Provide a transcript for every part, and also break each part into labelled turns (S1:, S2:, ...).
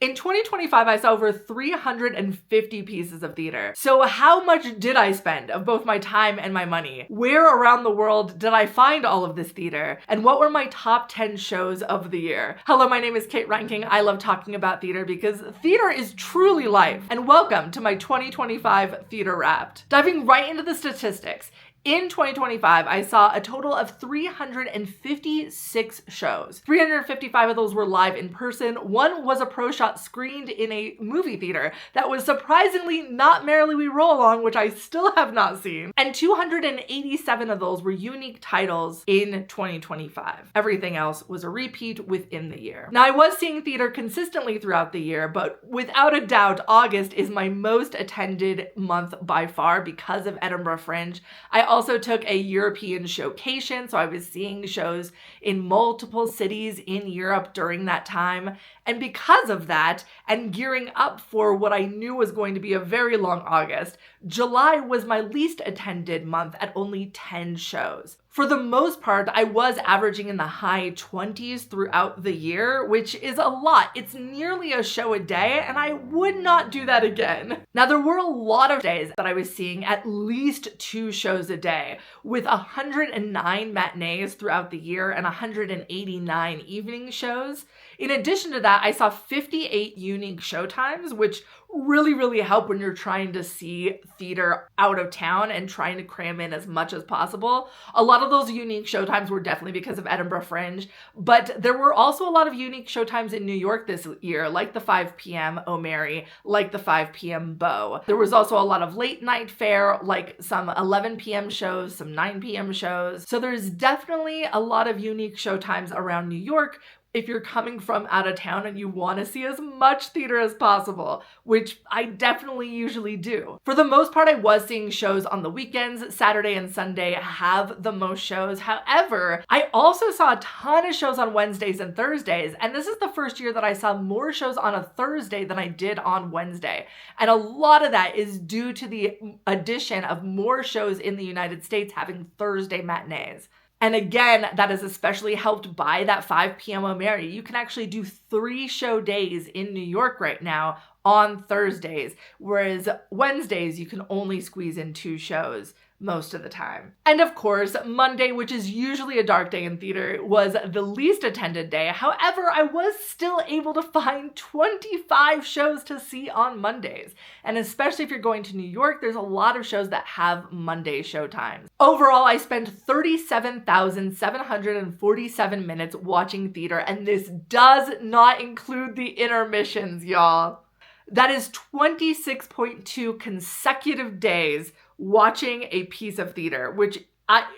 S1: In 2025, I saw over 350 pieces of theater. So how much did I spend of both my time and my money? Where around the world did I find all of this theater? And what were my top 10 shows of the year? Hello, my name is Kate Reinking. I love talking about theater because theater is truly life. And welcome to my 2025 Theater Wrapped. Diving right into the statistics. In 2025, I saw a total of 356 shows. 355 of those were live in person. One was a pro shot screened in a movie theater that was surprisingly not Merrily We Roll Along, which I still have not seen. And 287 of those were unique titles in 2025. Everything else was a repeat within the year. Now, I was seeing theater consistently throughout the year, but without a doubt, August is my most attended month by far because of Edinburgh Fringe. I also took a European showcation, so I was seeing shows in multiple cities in Europe during that time. And because of that, and gearing up for what I knew was going to be a very long August, July was my least attended month at only 10 shows. For the most part, I was averaging in the high 20s throughout the year, which is a lot. It's nearly a show a day, and I would not do that again. Now, there were a lot of days that I was seeing at least 2 shows a day, with 109 matinees throughout the year and 189 evening shows. In addition to that, I saw 58 unique showtimes, which really help when you're trying to see theater out of town and trying to cram in as much as possible. A lot of those unique showtimes were definitely because of Edinburgh Fringe, but there were also a lot of unique showtimes in New York this year, like the 5 p.m. O'Mary, like the 5 p.m. Beau. There was also a lot of late night fare, like some 11 p.m. shows, some 9 p.m. shows. So there's definitely a lot of unique showtimes around New York, if you're coming from out of town and you want to see as much theater as possible, which I definitely usually do. For the most part, I was seeing shows on the weekends. Saturday and Sunday have the most shows. However, I also saw a ton of shows on Wednesdays and Thursdays, and this is the first year that I saw more shows on a Thursday than I did on Wednesday. And a lot of that is due to the addition of more shows in the United States having Thursday matinees. And again, that is especially helped by that 5 p.m. O'Mary. You can actually do 3 show days in New York right now on Thursdays, whereas Wednesdays you can only squeeze in 2 shows most of the time. And of course, Monday, which is usually a dark day in theater, was the least attended day. However, I was still able to find 25 shows to see on Mondays. And especially if you're going to New York, there's a lot of shows that have Monday showtimes. Overall, I spent 37,747 minutes watching theater, and this does not include the intermissions, y'all. That is 26.2 consecutive days watching a piece of theater, which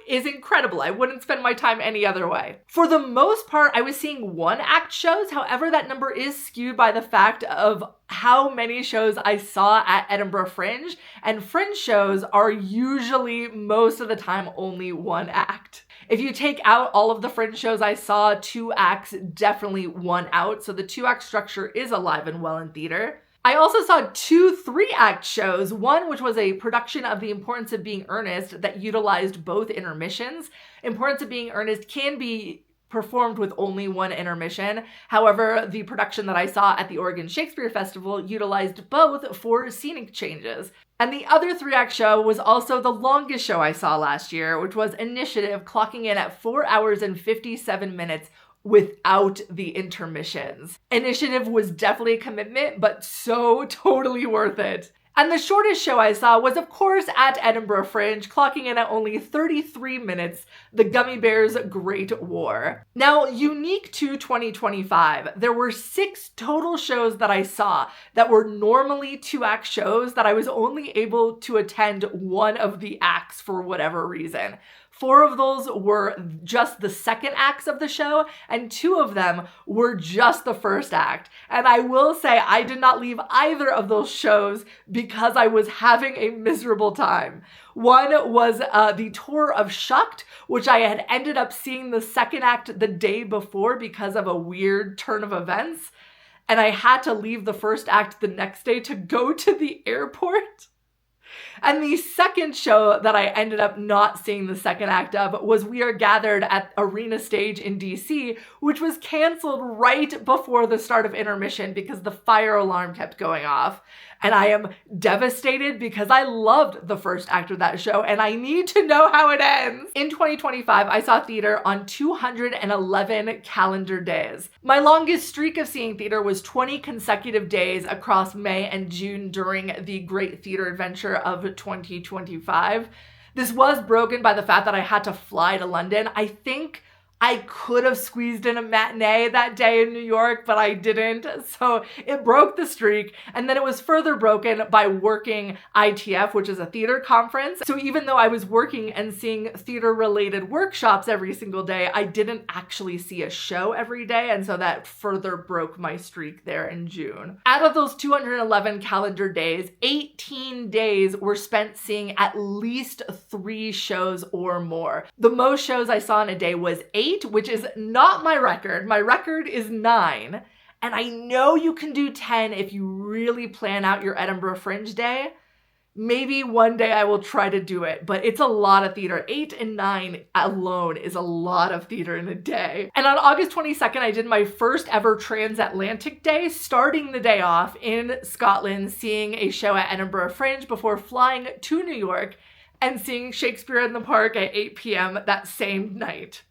S1: is incredible. I wouldn't spend my time any other way. For the most part, I was seeing 1-act shows. However, that number is skewed by the fact of how many shows I saw at Edinburgh Fringe, and Fringe shows are usually most of the time only 1 act. If you take out all of the Fringe shows I saw, 2 acts, definitely 1 out. So the 2-act structure is alive and well in theater. I also saw 2 3-act shows, one which was a production of The Importance of Being Earnest that utilized both intermissions. Importance of Being Earnest can be performed with only 1 intermission. However, the production that I saw at the Oregon Shakespeare Festival utilized both for scenic changes. And the other 3-act show was also the longest show I saw last year, which was Initiative, clocking in at 4 hours and 57 minutes without the intermissions. Initiative was definitely a commitment, but so totally worth it. And the shortest show I saw was, of course, at Edinburgh Fringe, clocking in at only 33 minutes, The Gummy Bears Great War. Now, unique to 2025, there were 6 total shows that I saw that were normally 2-act shows that I was only able to attend one of the acts for whatever reason. 4 of those were just the second acts of the show, and 2 of them were just the first act. And I will say I did not leave either of those shows because I was having a miserable time. One was the tour of Shucked, which I had ended up seeing the second act the day before because of a weird turn of events. And I had to leave the first act the next day to go to the airport. And the second show that I ended up not seeing the second act of was We Are Gathered at Arena Stage in DC, which was canceled right before the start of intermission because the fire alarm kept going off. And I am devastated because I loved the first act of that show and I need to know how it ends. In 2025, I saw theater on 211 calendar days. My longest streak of seeing theater was 20 consecutive days across May and June during the Great Theater Adventure of 2025. This was broken by the fact that I had to fly to London. I think I could have squeezed in a matinee that day in New York, but I didn't. So it broke the streak. And then it was further broken by working ITF, which is a theater conference. So even though I was working and seeing theater related workshops every single day, I didn't actually see a show every day. And so that further broke my streak there in June. Out of those 211 calendar days, 18 days were spent seeing at least 3 shows or more. The most shows I saw in a day was 8, which is not my record. My record is 9. And I know you can do 10 if you really plan out your Edinburgh Fringe Day. Maybe one day I will try to do it, but it's a lot of theater. 8 and 9 alone is a lot of theater in a day. And on August 22nd, I did my first ever transatlantic day, starting the day off in Scotland, seeing a show at Edinburgh Fringe before flying to New York and seeing Shakespeare in the Park at 8 p.m. that same night.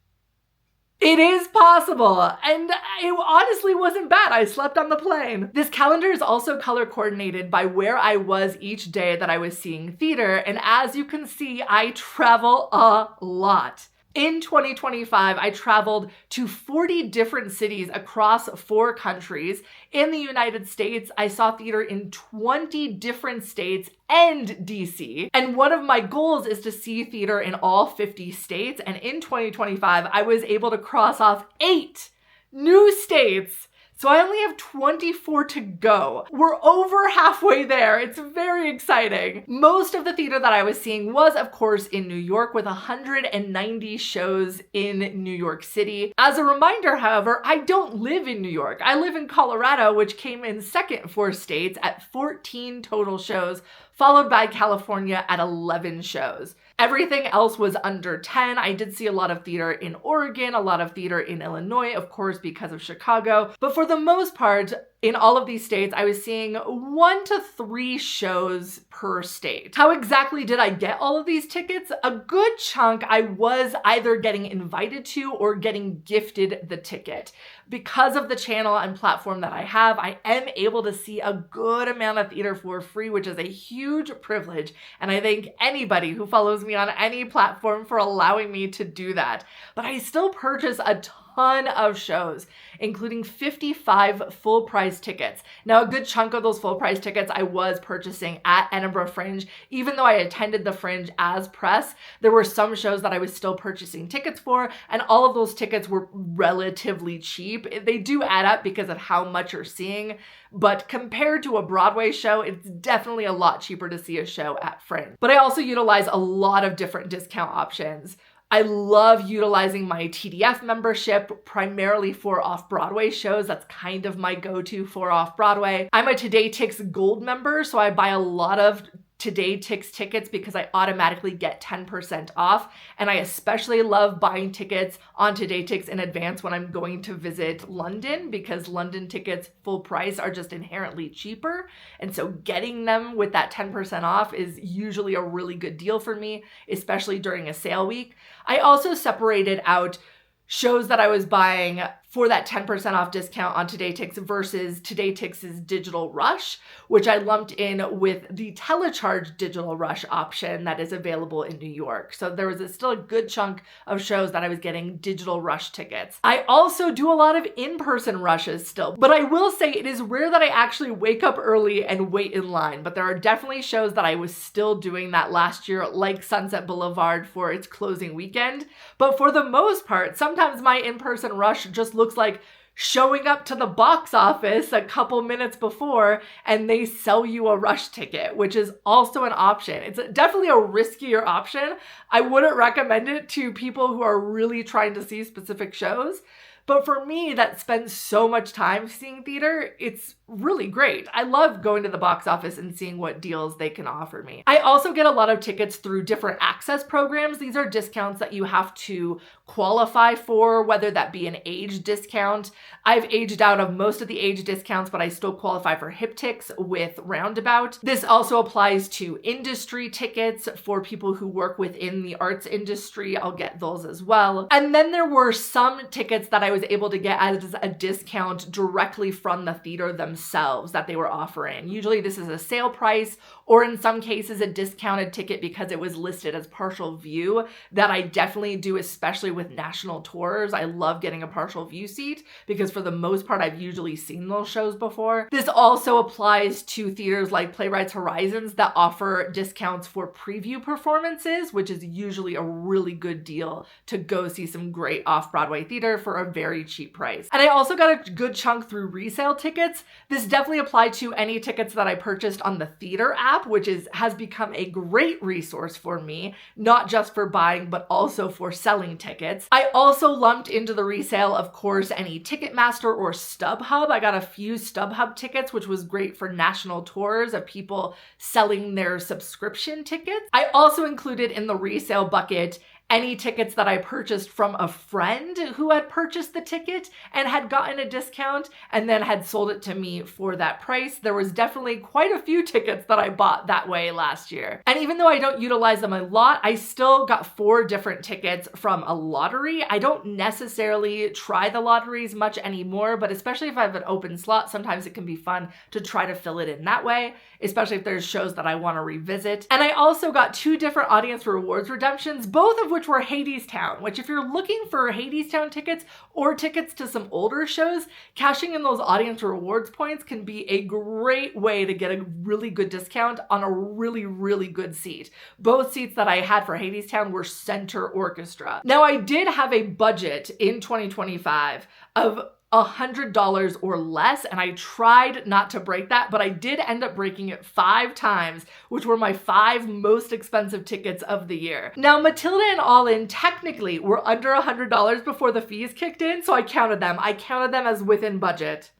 S1: It is possible, and it honestly wasn't bad. I slept on the plane. This calendar is also color coordinated by where I was each day that I was seeing theater, and as you can see, I travel a lot. In 2025, I traveled to 40 different cities across 4 countries. In the United States, I saw theater in 20 different states and DC. And one of my goals is to see theater in all 50 states. And in 2025, I was able to cross off 8 new states. So I only have 24 to go. We're over halfway there. It's very exciting. Most of the theater that I was seeing was, of course, in New York with 190 shows in New York City. As a reminder, however, I don't live in New York. I live in Colorado, which came in second for states at 14 total shows, followed by California at 11 shows. Everything else was under 10. I did see a lot of theater in Oregon, a lot of theater in Illinois, of course, because of Chicago. But for the most part, in all of these states, I was seeing 1 to 3 shows per state. How exactly did I get all of these tickets? A good chunk I was either getting invited to or getting gifted the ticket. Because of the channel and platform that I have, I am able to see a good amount of theater for free, which is a huge privilege. And I thank anybody who follows me on any platform for allowing me to do that. But I still purchase a ton of shows, including 55 full price tickets. Now, a good chunk of those full price tickets I was purchasing at Edinburgh Fringe. Even though I attended the Fringe as press, there were some shows that I was still purchasing tickets for, and all of those tickets were relatively cheap. They do add up because of how much you're seeing, but compared to a Broadway show, it's definitely a lot cheaper to see a show at Fringe. But I also utilize a lot of different discount options. I love utilizing my TDF membership primarily for off-Broadway shows. That's kind of my go-to for off-Broadway. I'm a TodayTix Gold member, so I buy a lot of TodayTix tickets because I automatically get 10% off. And I especially love buying tickets on TodayTix in advance when I'm going to visit London, because London tickets full price are just inherently cheaper. And so getting them with that 10% off is usually a really good deal for me, especially during a sale week. I also separated out shows that I was buying for that 10% off discount on TodayTix versus TodayTix's Digital Rush, which I lumped in with the Telecharge Digital Rush option that is available in New York. So there was still a good chunk of shows that I was getting Digital Rush tickets. I also do a lot of in-person rushes still, but I will say it is rare that I actually wake up early and wait in line, but there are definitely shows that I was still doing that last year, like Sunset Boulevard for its closing weekend. But for the most part, sometimes my in-person rush just looks like showing up to the box office a couple minutes before and they sell you a rush ticket, which is also an option. It's definitely a riskier option. I wouldn't recommend it to people who are really trying to see specific shows. But for me, that spends so much time seeing theater, it's really great. I love going to the box office and seeing what deals they can offer me. I also get a lot of tickets through different access programs. These are discounts that you have to qualify for, whether that be an age discount. I've aged out of most of the age discounts, but I still qualify for HipTix with Roundabout. This also applies to industry tickets for people who work within the arts industry. I'll get those as well. And then there were some tickets that I was able to get as a discount directly from the theater themselves that they were offering. Usually this is a sale price, or in some cases a discounted ticket because it was listed as partial view. That I definitely do, especially with national tours. I love getting a partial view seat because for the most part I've usually seen those shows before. This also applies to theaters like Playwrights Horizons that offer discounts for preview performances, which is usually a really good deal to go see some great off-Broadway theater for a very cheap price. And I also got a good chunk through resale tickets. This definitely applied to any tickets that I purchased on the theater app, which has become a great resource for me, not just for buying, but also for selling tickets. I also lumped into the resale, of course, any Ticketmaster or StubHub. I got a few StubHub tickets, which was great for national tours of people selling their subscription tickets. I also included in the resale bucket any tickets that I purchased from a friend who had purchased the ticket and had gotten a discount and then had sold it to me for that price. There was definitely quite a few tickets that I bought that way last year. And even though I don't utilize them a lot, I still got 4 different tickets from a lottery. I don't necessarily try the lotteries much anymore, but especially if I have an open slot, sometimes it can be fun to try to fill it in that way, especially if there's shows that I want to revisit. And I also got 2 different audience rewards redemptions, both of which were Hadestown, which if you're looking for Hadestown tickets or tickets to some older shows, cashing in those audience rewards points can be a great way to get a really good discount on a really, really good seat. Both seats that I had for Hadestown were center orchestra. Now, I did have a budget in 2025 of $100 or less, and I tried not to break that, but I did end up breaking it 5 times, which were my 5 most expensive tickets of the year. Now, Matilda and All In technically were under $100 before the fees kicked in, so I counted them. I counted them as within budget.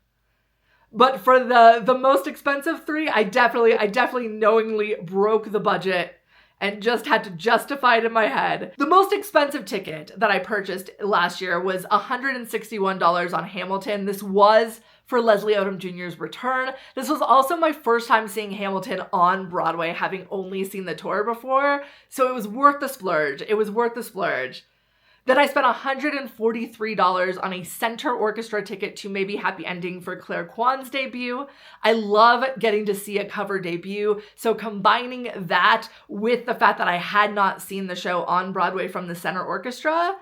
S1: But for the most expensive 3, I definitely knowingly broke the budget and just had to justify it in my head. The most expensive ticket that I purchased last year was $161 on Hamilton. This was for Leslie Odom Jr.'s return. This was also my first time seeing Hamilton on Broadway, having only seen the tour before, so it was worth the splurge. It was worth the splurge. Then I spent $143 on a center orchestra ticket to Maybe Happy Ending for Claire Kwan's debut. I love getting to see a cover debut, so combining that with the fact that I had not seen the show on Broadway from the center orchestra,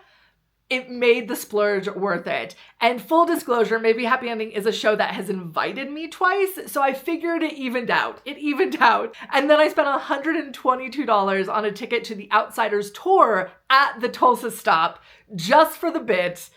S1: it made the splurge worth it. And full disclosure, Maybe Happy Ending is a show that has invited me twice, so I figured it evened out. It evened out. And then I spent $122 on a ticket to the Outsiders tour at the Tulsa stop just for the bit.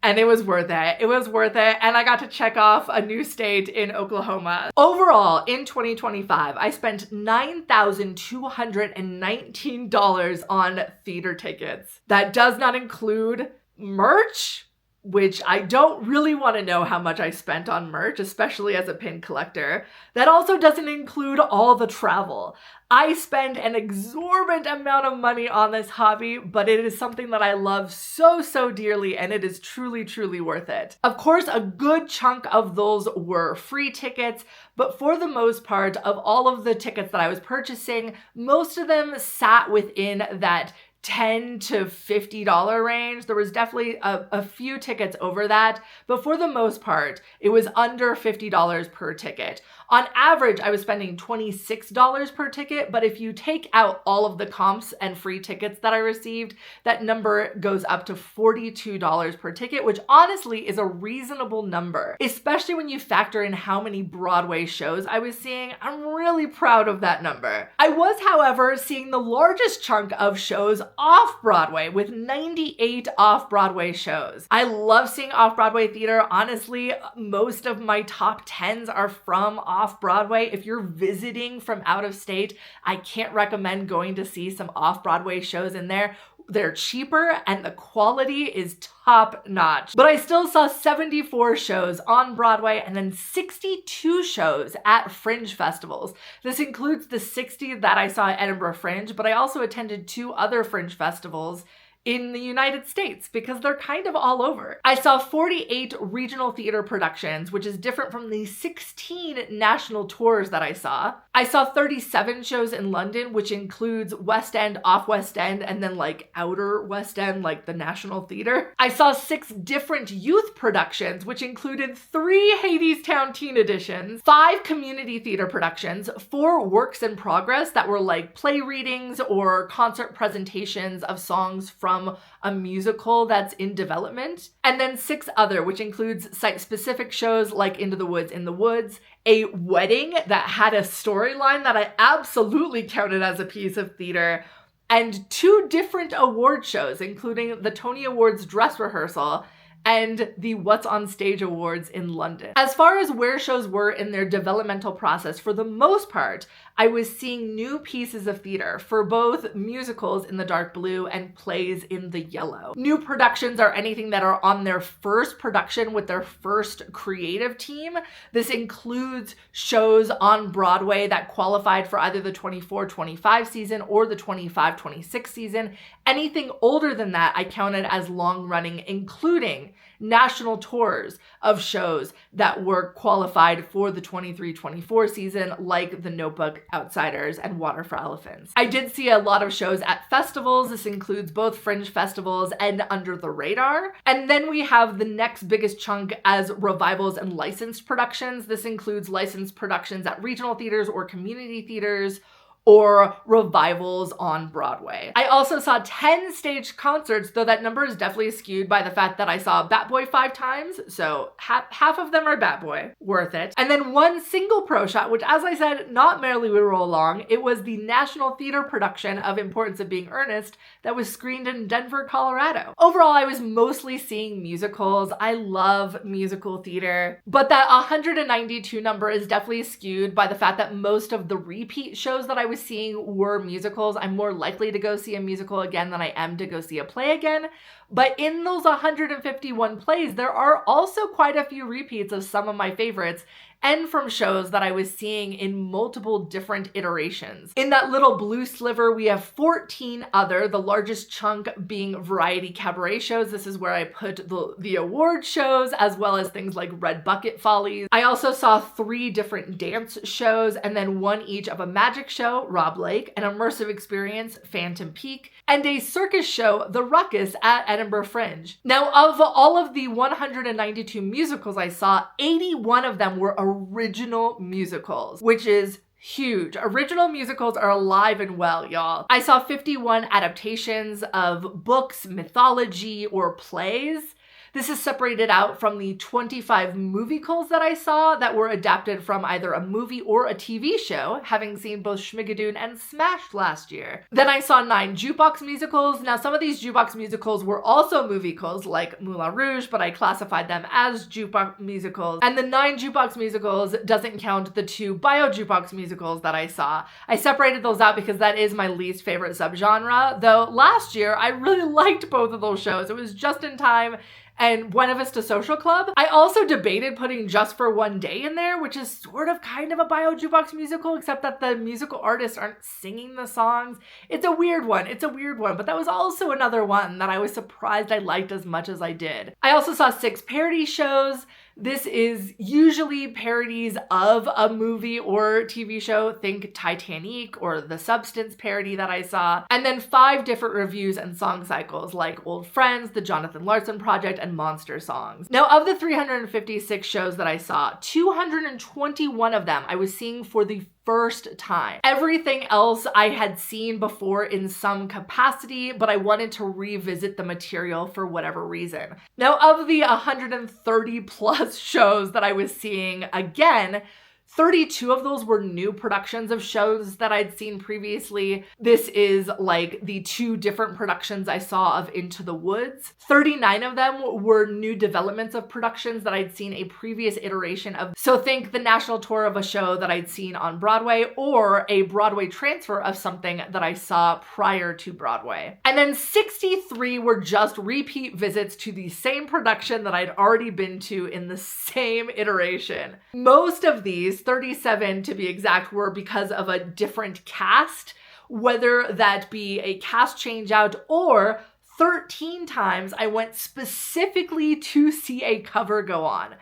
S1: And it was worth it. It was worth it. And I got to check off a new state in Oklahoma. Overall, in 2025, I spent $9,219 on theater tickets. That does not include merch, which I don't really want to know how much I spent on merch, especially as a pin collector. That also doesn't include all the travel. I spend an exorbitant amount of money on this hobby, but it is something that I love so, so dearly, and it is truly, truly worth it. Of course, a good chunk of those were free tickets, but for the most part, of all of the tickets that I was purchasing, most of them sat within that $10 to $50 range. There was definitely a few tickets over that, but for the most part, it was under $50 per ticket. On average, I was spending $26 per ticket, but if you take out all of the comps and free tickets that I received, that number goes up to $42 per ticket, which honestly is a reasonable number, especially when you factor in how many Broadway shows I was seeing. I'm really proud of that number. I was, however, seeing the largest chunk of shows off-Broadway with 98 off-Broadway shows. I love seeing off-Broadway theater. Honestly, most of my top 10s are from off-Broadway. If you're visiting from out of state, I can't recommend going to see some off-Broadway shows in there. they're cheaper, and the quality is top notch. But I still saw 74 shows on Broadway and then 62 shows at Fringe festivals. This includes the 60 that I saw at Edinburgh Fringe, but I also attended 2 other Fringe festivals in the United States because they're kind of all over. I saw 48 regional theater productions, which is different from the 16 national tours that I saw. I saw 37 shows in London, which includes West End, off West End, and then like outer West End, like the National Theatre. I saw 6 different youth productions, which included 3 Hadestown teen editions, 5 community theater productions, 4 works in progress that were like play readings or concert presentations of songs from a musical that's in development, and then 6 other, which includes site-specific shows like Into the Woods in the Woods, a wedding that had a storyline that I absolutely counted as a piece of theater, and 2 different award shows, including the Tony Awards dress rehearsal and the What's on Stage Awards in London. As far as where shows were in their developmental process, for the most part, I was seeing new pieces of theater for both musicals in the dark blue and plays in the yellow. New productions are anything that are on their first production with their first creative team. This includes shows on Broadway that qualified for either the 24-25 season or the 25-26 season. Anything older than that I counted as long running, including national tours of shows that were qualified for the 23-24 season, like The Notebook, Outsiders, and Water for Elephants. I did see a lot of shows at festivals. This includes both Fringe festivals and Under the Radar. And then we have the next biggest chunk as revivals and licensed productions. This includes licensed productions at regional theaters or community theaters, or revivals on Broadway. I also saw 10 staged concerts, though that number is definitely skewed by the fact that I saw Bat Boy 5 times, so half of them are Bat Boy, worth it. And then 1 single pro shot, which, as I said, not Merrily We Roll Along. It was the National Theater production of Importance of Being Earnest that was screened in Denver, Colorado. Overall, I was mostly seeing musicals. I love musical theater, but that 192 number is definitely skewed by the fact that most of the repeat shows that I was seeing were musicals. I'm more likely to go see a musical again than I am to go see a play again. But in those 151 plays, there are also quite a few repeats of some of my favorites, and from shows that I was seeing in multiple different iterations. In that little blue sliver, we have 14 other, the largest chunk being variety cabaret shows. This is where I put the award shows, as well as things like Red Bucket Follies. I also saw 3 different dance shows, and then 1 each of a magic show, Rob Lake, an immersive experience, Phantom Peak, and a circus show, The Ruckus, at Edinburgh Fringe. Now, of all of the 192 musicals I saw, 81 of them were original musicals, which is huge. Original musicals are alive and well, y'all. I saw 51 adaptations of books, mythology, or plays. This is separated out from the 25 movicals that I saw that were adapted from either a movie or a TV show, having seen both Schmigadoon and Smash last year. Then I saw 9 jukebox musicals. Now, some of these jukebox musicals were also musicals, like Moulin Rouge, but I classified them as jukebox musicals. And the 9 jukebox musicals doesn't count the 2 bio jukebox musicals that I saw. I separated those out because that is my least favorite subgenre, though last year I really liked both of those shows. It was Just in Time and Buena Vista Social Club. I also debated putting Just for One Day in there, which is sort of kind of a bio jukebox musical, except that the musical artists aren't singing the songs. It's a weird one, but that was also another one that I was surprised I liked as much as I did. I also saw 6 parody shows. This is usually parodies of a movie or TV show. Think Titanic or The Substance parody that I saw. And then 5 different reviews and song cycles like Old Friends, The Jonathan Larson Project, and Monster Songs. Now, of the 356 shows that I saw, 221 of them I was seeing for the first time. Everything else I had seen before in some capacity, but I wanted to revisit the material for whatever reason. Now, of the 130 plus shows that I was seeing, again, 32 of those were new productions of shows that I'd seen previously. This is like the 2 different productions I saw of Into the Woods. 39 of them were new developments of productions that I'd seen a previous iteration of. So think the national tour of a show that I'd seen on Broadway, or a Broadway transfer of something that I saw prior to Broadway. And then 63 were just repeat visits to the same production that I'd already been to in the same iteration. Most of these, 37 to be exact, were because of a different cast, whether that be a cast change out, or 13 times I went specifically to see a cover go on.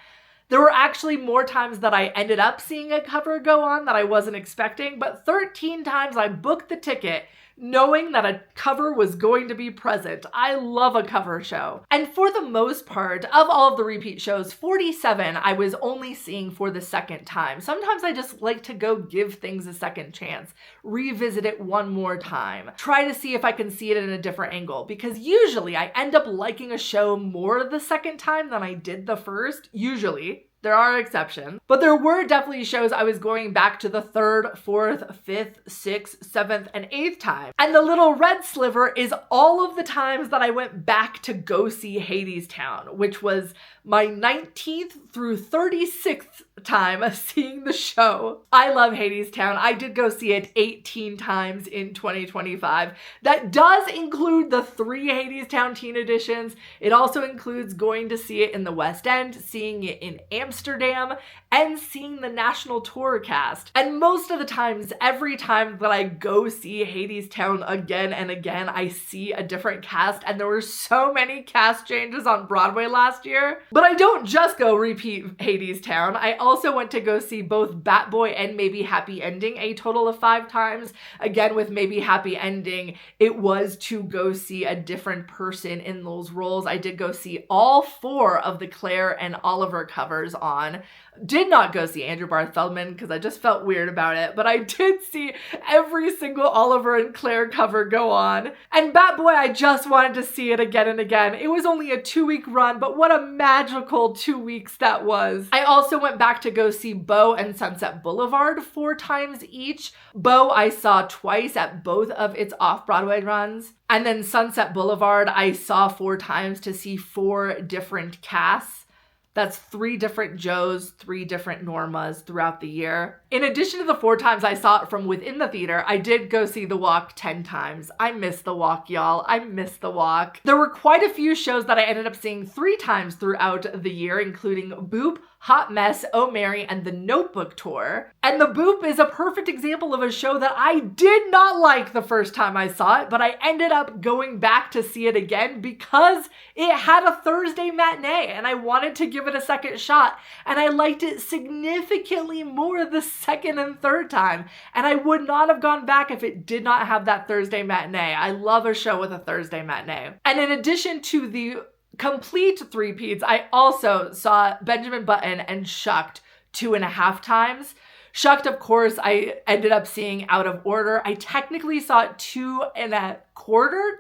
S1: There were actually more times that I ended up seeing a cover go on that I wasn't expecting, but 13 times I booked the ticket knowing that a cover was going to be present. I love a cover show. And for the most part, of all of the repeat shows, 47 I was only seeing for the second time. Sometimes I just like to go give things a second chance, revisit it one more time, try to see if I can see it in a different angle, because usually I end up liking a show more the second time than I did the first, usually. There are exceptions, but there were definitely shows I was going back to the 3rd, 4th, 5th, 6th, 7th, and 8th time. And the little red sliver is all of the times that I went back to go see Hadestown, which was my 19th through 36th time seeing the show. I love Hadestown. I did go see it 18 times in 2025. That does include the 3 Hadestown teen editions. It also includes going to see it in the West End, seeing it in Amsterdam, and seeing the national tour cast. And most of the times, every time that I go see Hadestown again and again, I see a different cast, and there were so many cast changes on Broadway last year. But I don't just go repeat Hadestown. I also went to go see both Bat Boy and Maybe Happy Ending a total of 5 times. Again, with Maybe Happy Ending, it was to go see a different person in those roles. I did go see all 4 of the Claire and Oliver covers on. Did not go see Andrew Barth Feldman because I just felt weird about it, but I did see every single Oliver and Claire cover go on. And Bat Boy, I just wanted to see it again and again. It was only a 2-week run, but what a magical 2 weeks that was. I also went back to go see Beau and Sunset Boulevard 4 times each. Beau I saw twice at both of its off-Broadway runs. And then Sunset Boulevard I saw 4 times to see 4 different casts. That's 3 different Joes, 3 different Normas throughout the year. In addition to the 4 times I saw it from within the theater, I did go see The Walk 10 times. I miss The Walk, y'all. I miss The Walk. There were quite a few shows that I ended up seeing 3 times throughout the year, including Boop, Hot Mess, Oh Mary, and the Notebook tour. And the Boop is a perfect example of a show that I did not like the first time I saw it, but I ended up going back to see it again because it had a Thursday matinee and I wanted to give it a second shot, and I liked it significantly more the second and third time, and I would not have gone back if it did not have that Thursday matinee. I love a show with a Thursday matinee. And in addition to the complete 3-peats, I also saw Benjamin Button and Shucked 2.5 times. Shucked, of course, I ended up seeing out of order. I technically saw it 2.25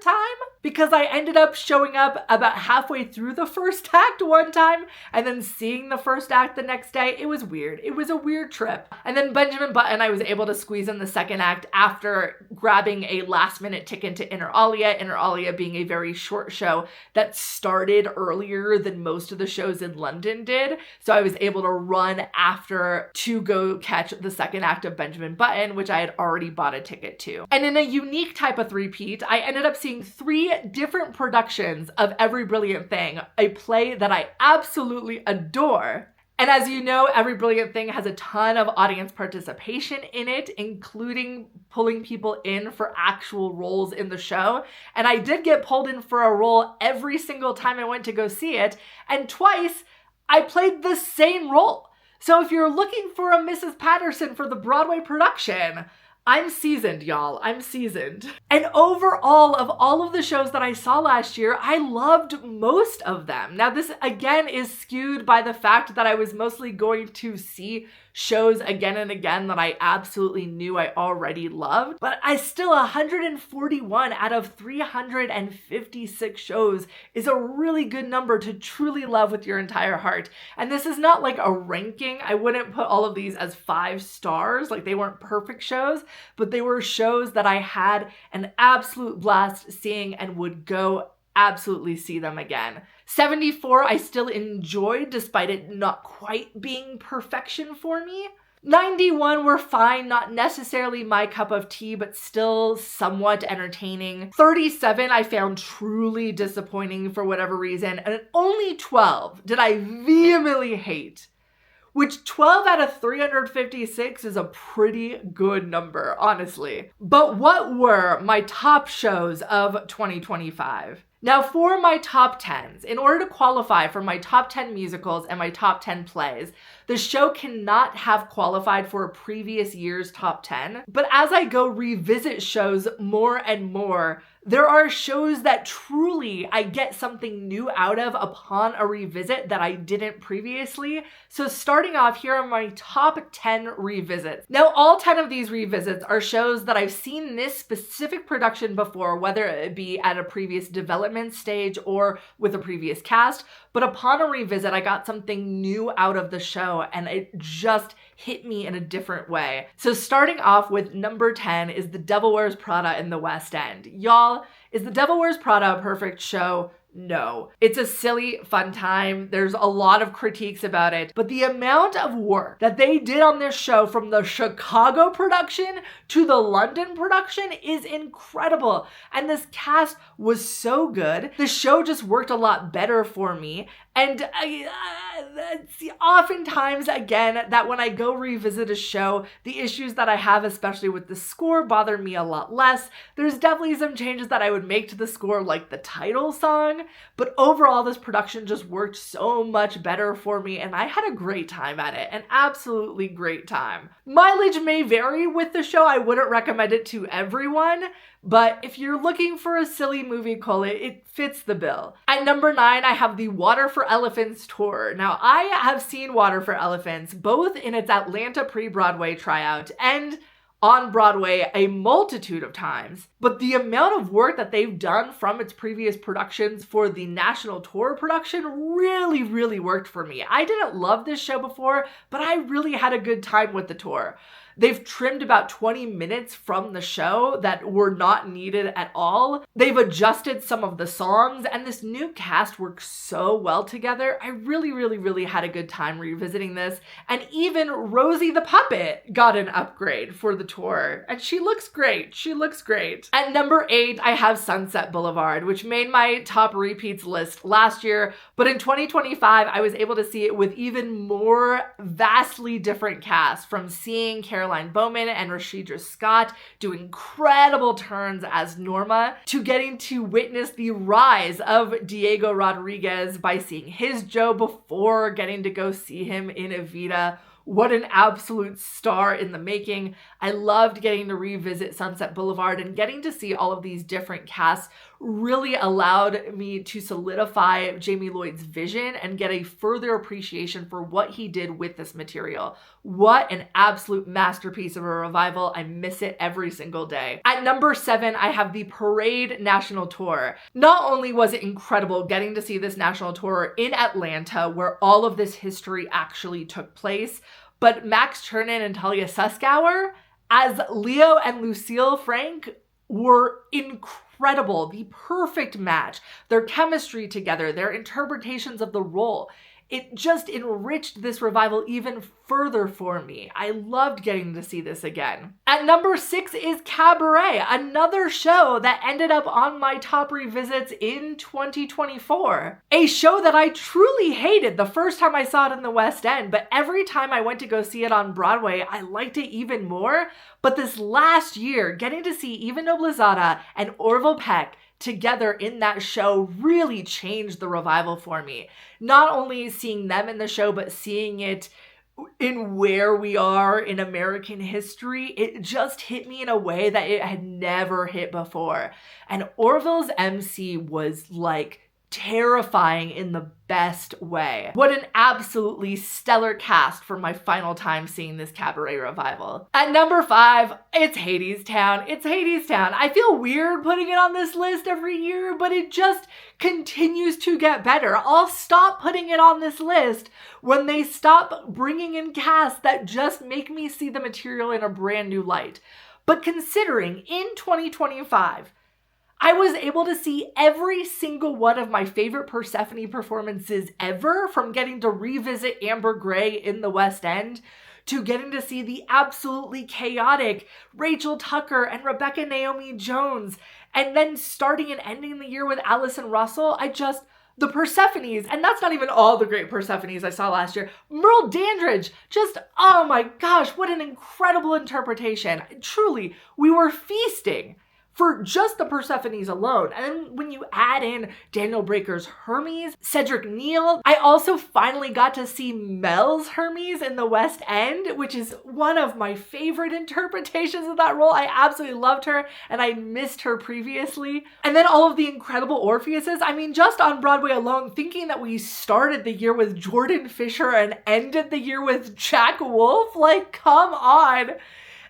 S1: times because I ended up showing up about halfway through the first act one time and then seeing the first act the next day. It was weird. It was a weird trip. And then Benjamin Button, I was able to squeeze in the second act after grabbing a last-minute ticket to Inter Alia. Inter Alia being a very short show that started earlier than most of the shows in London did. So I was able to run after to go catch the second act of Benjamin Button, which I had already bought a ticket to. And in a unique type of 3-peat, I ended up seeing 3 different productions of Every Brilliant Thing, a play that I absolutely adore. And as you know, Every Brilliant Thing has a ton of audience participation in it, including pulling people in for actual roles in the show. And I did get pulled in for a role every single time I went to go see it, and twice I played the same role. So if you're looking for a Mrs. Patterson for the Broadway production, I'm seasoned, y'all. I'm seasoned. And overall, of all of the shows that I saw last year, I loved most of them. Now, this again is skewed by the fact that I was mostly going to see shows again and again that I absolutely knew I already loved, but I still 141 out of 356 shows is a really good number to truly love with your entire heart. And this is not like a ranking. I wouldn't put all of these as 5 stars, like they weren't perfect shows, but they were shows that I had an absolute blast seeing and would go absolutely see them again. 74 I still enjoyed despite it not quite being perfection for me. 91 were fine, not necessarily my cup of tea, but still somewhat entertaining. 37 I found truly disappointing for whatever reason, and only 12 did I vehemently hate. Which 12 out of 356 is a pretty good number, honestly. But what were my top shows of 2025? Now for my top 10s, in order to qualify for my top 10 musicals and my top 10 plays, the show cannot have qualified for a previous year's top 10. But as I go revisit shows more and more, there are shows that truly I get something new out of upon a revisit that I didn't previously. So starting off, here are my top 10 revisits. Now all 10 of these revisits are shows that I've seen this specific production before, whether it be at a previous development stage or with a previous cast, but upon a revisit, I got something new out of the show and it just hit me in a different way. So starting off with number 10 is The Devil Wears Prada in the West End. Y'all, is The Devil Wears Prada a perfect show? No. It's a silly, fun time. There's a lot of critiques about it, but the amount of work that they did on this show from the Chicago production to the London production is incredible. And this cast was so good. The show just worked a lot better for me. And oftentimes, again, that when I go revisit a show, the issues that I have, especially with the score, bother me a lot less. There's definitely some changes that I would make to the score, like the title song, but overall, this production just worked so much better for me, and I had a great time at it, an absolutely great time. Mileage may vary with the show. I wouldn't recommend it to everyone, but if you're looking for a silly movie, it fits the bill. At number 9, I have the Water for Elephants tour. Now, I have seen Water for Elephants both in its Atlanta pre-Broadway tryout and on Broadway a multitude of times, but the amount of work that they've done from its previous productions for the national tour production really worked for me. I didn't love this show before, but I really had a good time with the tour. They've trimmed about 20 minutes from the show that were not needed at all. They've adjusted some of the songs, and this new cast works so well together. I really had a good time revisiting this. And even Rosie the Puppet got an upgrade for the tour, and she looks great. She looks great. At number 8, I have Sunset Boulevard, which made my top repeats list last year, but in 2025, I was able to see it with even more vastly different cast, from seeing Caroline Bowman and Rashidra Scott do incredible turns as Norma, to getting to witness the rise of Diego Rodriguez by seeing his Joe before getting to go see him in Evita. What an absolute star in the making. I loved getting to revisit Sunset Boulevard, and getting to see all of these different casts really allowed me to solidify Jamie Lloyd's vision and get a further appreciation for what he did with this material. What an absolute masterpiece of a revival. I miss it every single day. At number 7, I have the Parade National Tour. Not only was it incredible getting to see this national tour in Atlanta, where all of this history actually took place, but Max Chernin and Talia Suskauer as Leo and Lucille Frank were incredible. The perfect match. Their chemistry together, their interpretations of the role. It just enriched this revival even further for me. I loved getting to see this again. At number 6 is Cabaret, another show that ended up on my top revisits in 2024. A show that I truly hated the first time I saw it in the West End, but every time I went to go see it on Broadway, I liked it even more. But this last year, getting to see Eva Noblezada and Orville Peck together in that show really changed the revival for me. Not only seeing them in the show, but seeing it in where we are in American history, it just hit me in a way that it had never hit before. And Orville's MC was like terrifying in the best way. What an absolutely stellar cast for my final time seeing this cabaret revival. At number 5, it's Hadestown. It's Hadestown. I feel weird putting it on this list every year, but it just continues to get better. I'll stop putting it on this list when they stop bringing in casts that just make me see the material in a brand new light. But considering in 2025, I was able to see every single one of my favorite Persephone performances ever, from getting to revisit Amber Gray in the West End to getting to see the absolutely chaotic Rachel Tucker and Rebecca Naomi Jones, and then starting and ending the year with Allison Russell. The Persephones, and that's not even all the great Persephones I saw last year. Merle Dandridge, oh my gosh, what an incredible interpretation. Truly, we were feasting for just the Persephones alone. And then when you add in Daniel Breaker's Hermes, Cedric Neal, I also finally got to see Mel's Hermes in the West End, which is one of my favorite interpretations of that role. I absolutely loved her, and I missed her previously. And then all of the incredible Orpheuses. I mean, just on Broadway alone, thinking that we started the year with Jordan Fisher and ended the year with Jack Wolf, like, come on.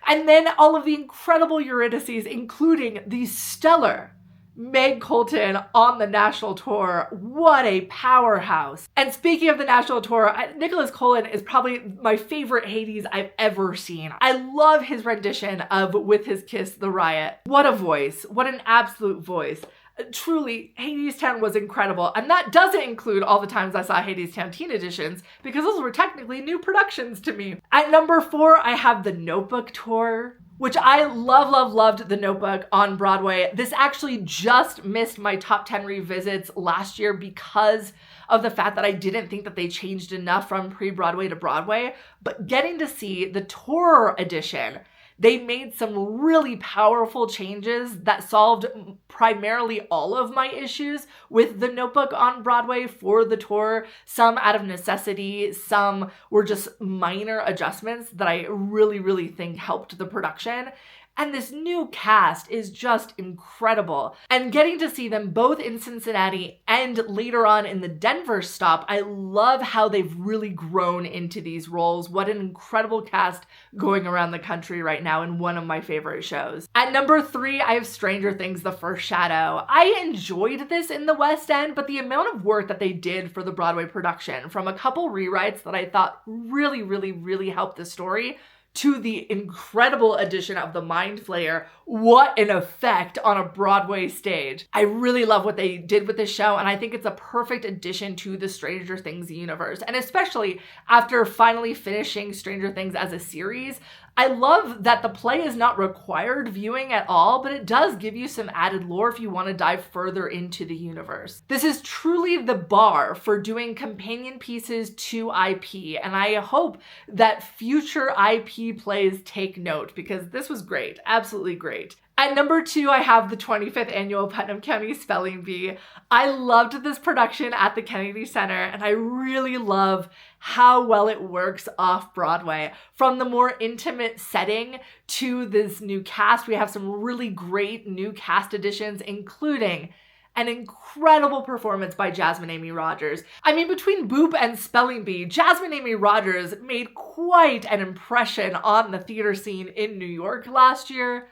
S1: And then all of the incredible Eurydices, including the stellar Meg Colton on the national tour. What a powerhouse. And speaking of the national tour, Nicholas Colin is probably my favorite Hades I've ever seen. I love his rendition of With His Kiss, The Riot. What a voice. What an absolute voice. Truly, Hadestown was incredible. And that doesn't include all the times I saw Hadestown teen editions, because those were technically new productions to me. At number 4, I have the Notebook tour, which I loved the Notebook on Broadway. This actually just missed my top 10 revisits last year because of the fact that I didn't think that they changed enough from pre-Broadway to Broadway. But getting to see the tour edition, they made some really powerful changes that solved primarily all of my issues with the Notebook on Broadway for the tour. Some out of necessity, some were just minor adjustments that I really think helped the production. And this new cast is just incredible. And getting to see them both in Cincinnati and later on in the Denver stop, I love how they've really grown into these roles. What an incredible cast going around the country right now in one of my favorite shows. At number 3, I have Stranger Things, The First Shadow. I enjoyed this in the West End, but the amount of work that they did for the Broadway production, from a couple rewrites that I thought really helped the story, to the incredible addition of the Mind Flayer. What an effect on a Broadway stage. I really love what they did with this show, and I think it's a perfect addition to the Stranger Things universe. And especially after finally finishing Stranger Things as a series, I love that the play is not required viewing at all, but it does give you some added lore if you want to dive further into the universe. This is truly the bar for doing companion pieces to IP, and I hope that future IP plays take note, because this was great, absolutely great. At number 2, I have the 25th annual Putnam County Spelling Bee. I loved this production at the Kennedy Center, and I really love how well it works off Broadway. From the more intimate setting to this new cast, we have some really great new cast additions, including an incredible performance by Jasmine Amy Rogers. I mean, between Boop and Spelling Bee, Jasmine Amy Rogers made quite an impression on the theater scene in New York last year.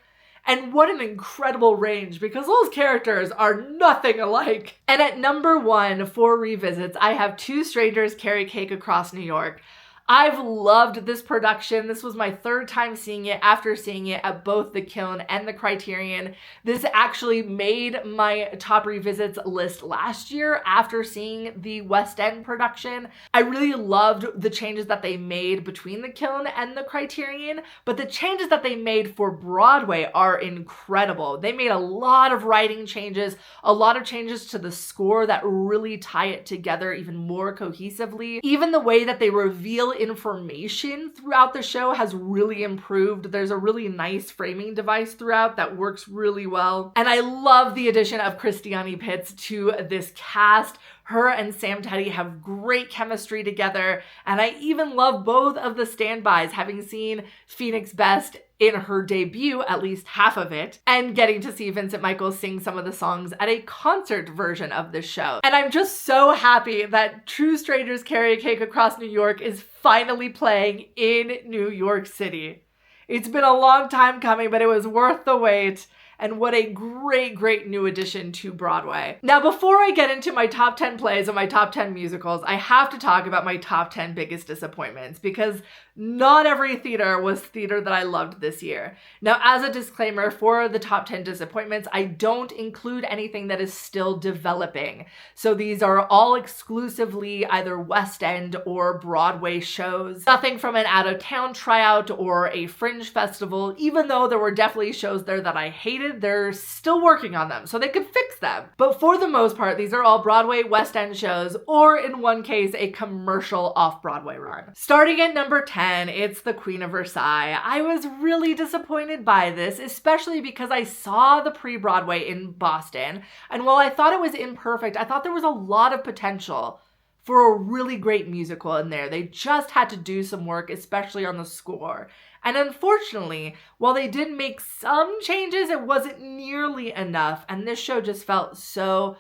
S1: And what an incredible range, because those characters are nothing alike. And at number 1 for revisits, I have Two Strangers Carry Cake Across New York. I've loved this production. This was my 3rd time seeing it after seeing it at both the Kiln and the Criterion. This actually made my top revisits list last year after seeing the West End production. I really loved the changes that they made between the Kiln and the Criterion, but the changes that they made for Broadway are incredible. They made a lot of writing changes, a lot of changes to the score that really tie it together even more cohesively. Even the way that they reveal information throughout the show has really improved. There's a really nice framing device throughout that works really well. And I love the addition of Christiane Pitts to this cast. Her and Sam Teddy have great chemistry together, and I even love both of the standbys, having seen Phoenix Best in her debut, at least half of it, and getting to see Vincent Michaels sing some of the songs at a concert version of this show. And I'm just so happy that True Strangers Carry a Cake Across New York is finally playing in New York City. It's been a long time coming, but it was worth the wait. And what a great, great new addition to Broadway. Now, before I get into my top 10 plays and my top 10 musicals, I have to talk about my top 10 biggest disappointments, because not every theater was theater that I loved this year. Now, as a disclaimer, for the top 10 disappointments, I don't include anything that is still developing. So these are all exclusively either West End or Broadway shows. Nothing from an out-of-town tryout or a fringe festival. Even though there were definitely shows there that I hated, they're still working on them, so they could fix them. But for the most part, these are all Broadway West End shows, or in one case, a commercial off-Broadway run. Starting at number 10, it's The Queen of Versailles. I was really disappointed by this, especially because I saw the pre-Broadway in Boston, and while I thought it was imperfect, I thought there was a lot of potential for a really great musical in there. They just had to do some work, especially on the score. And unfortunately, while they did make some changes, it wasn't nearly enough, and this show just felt so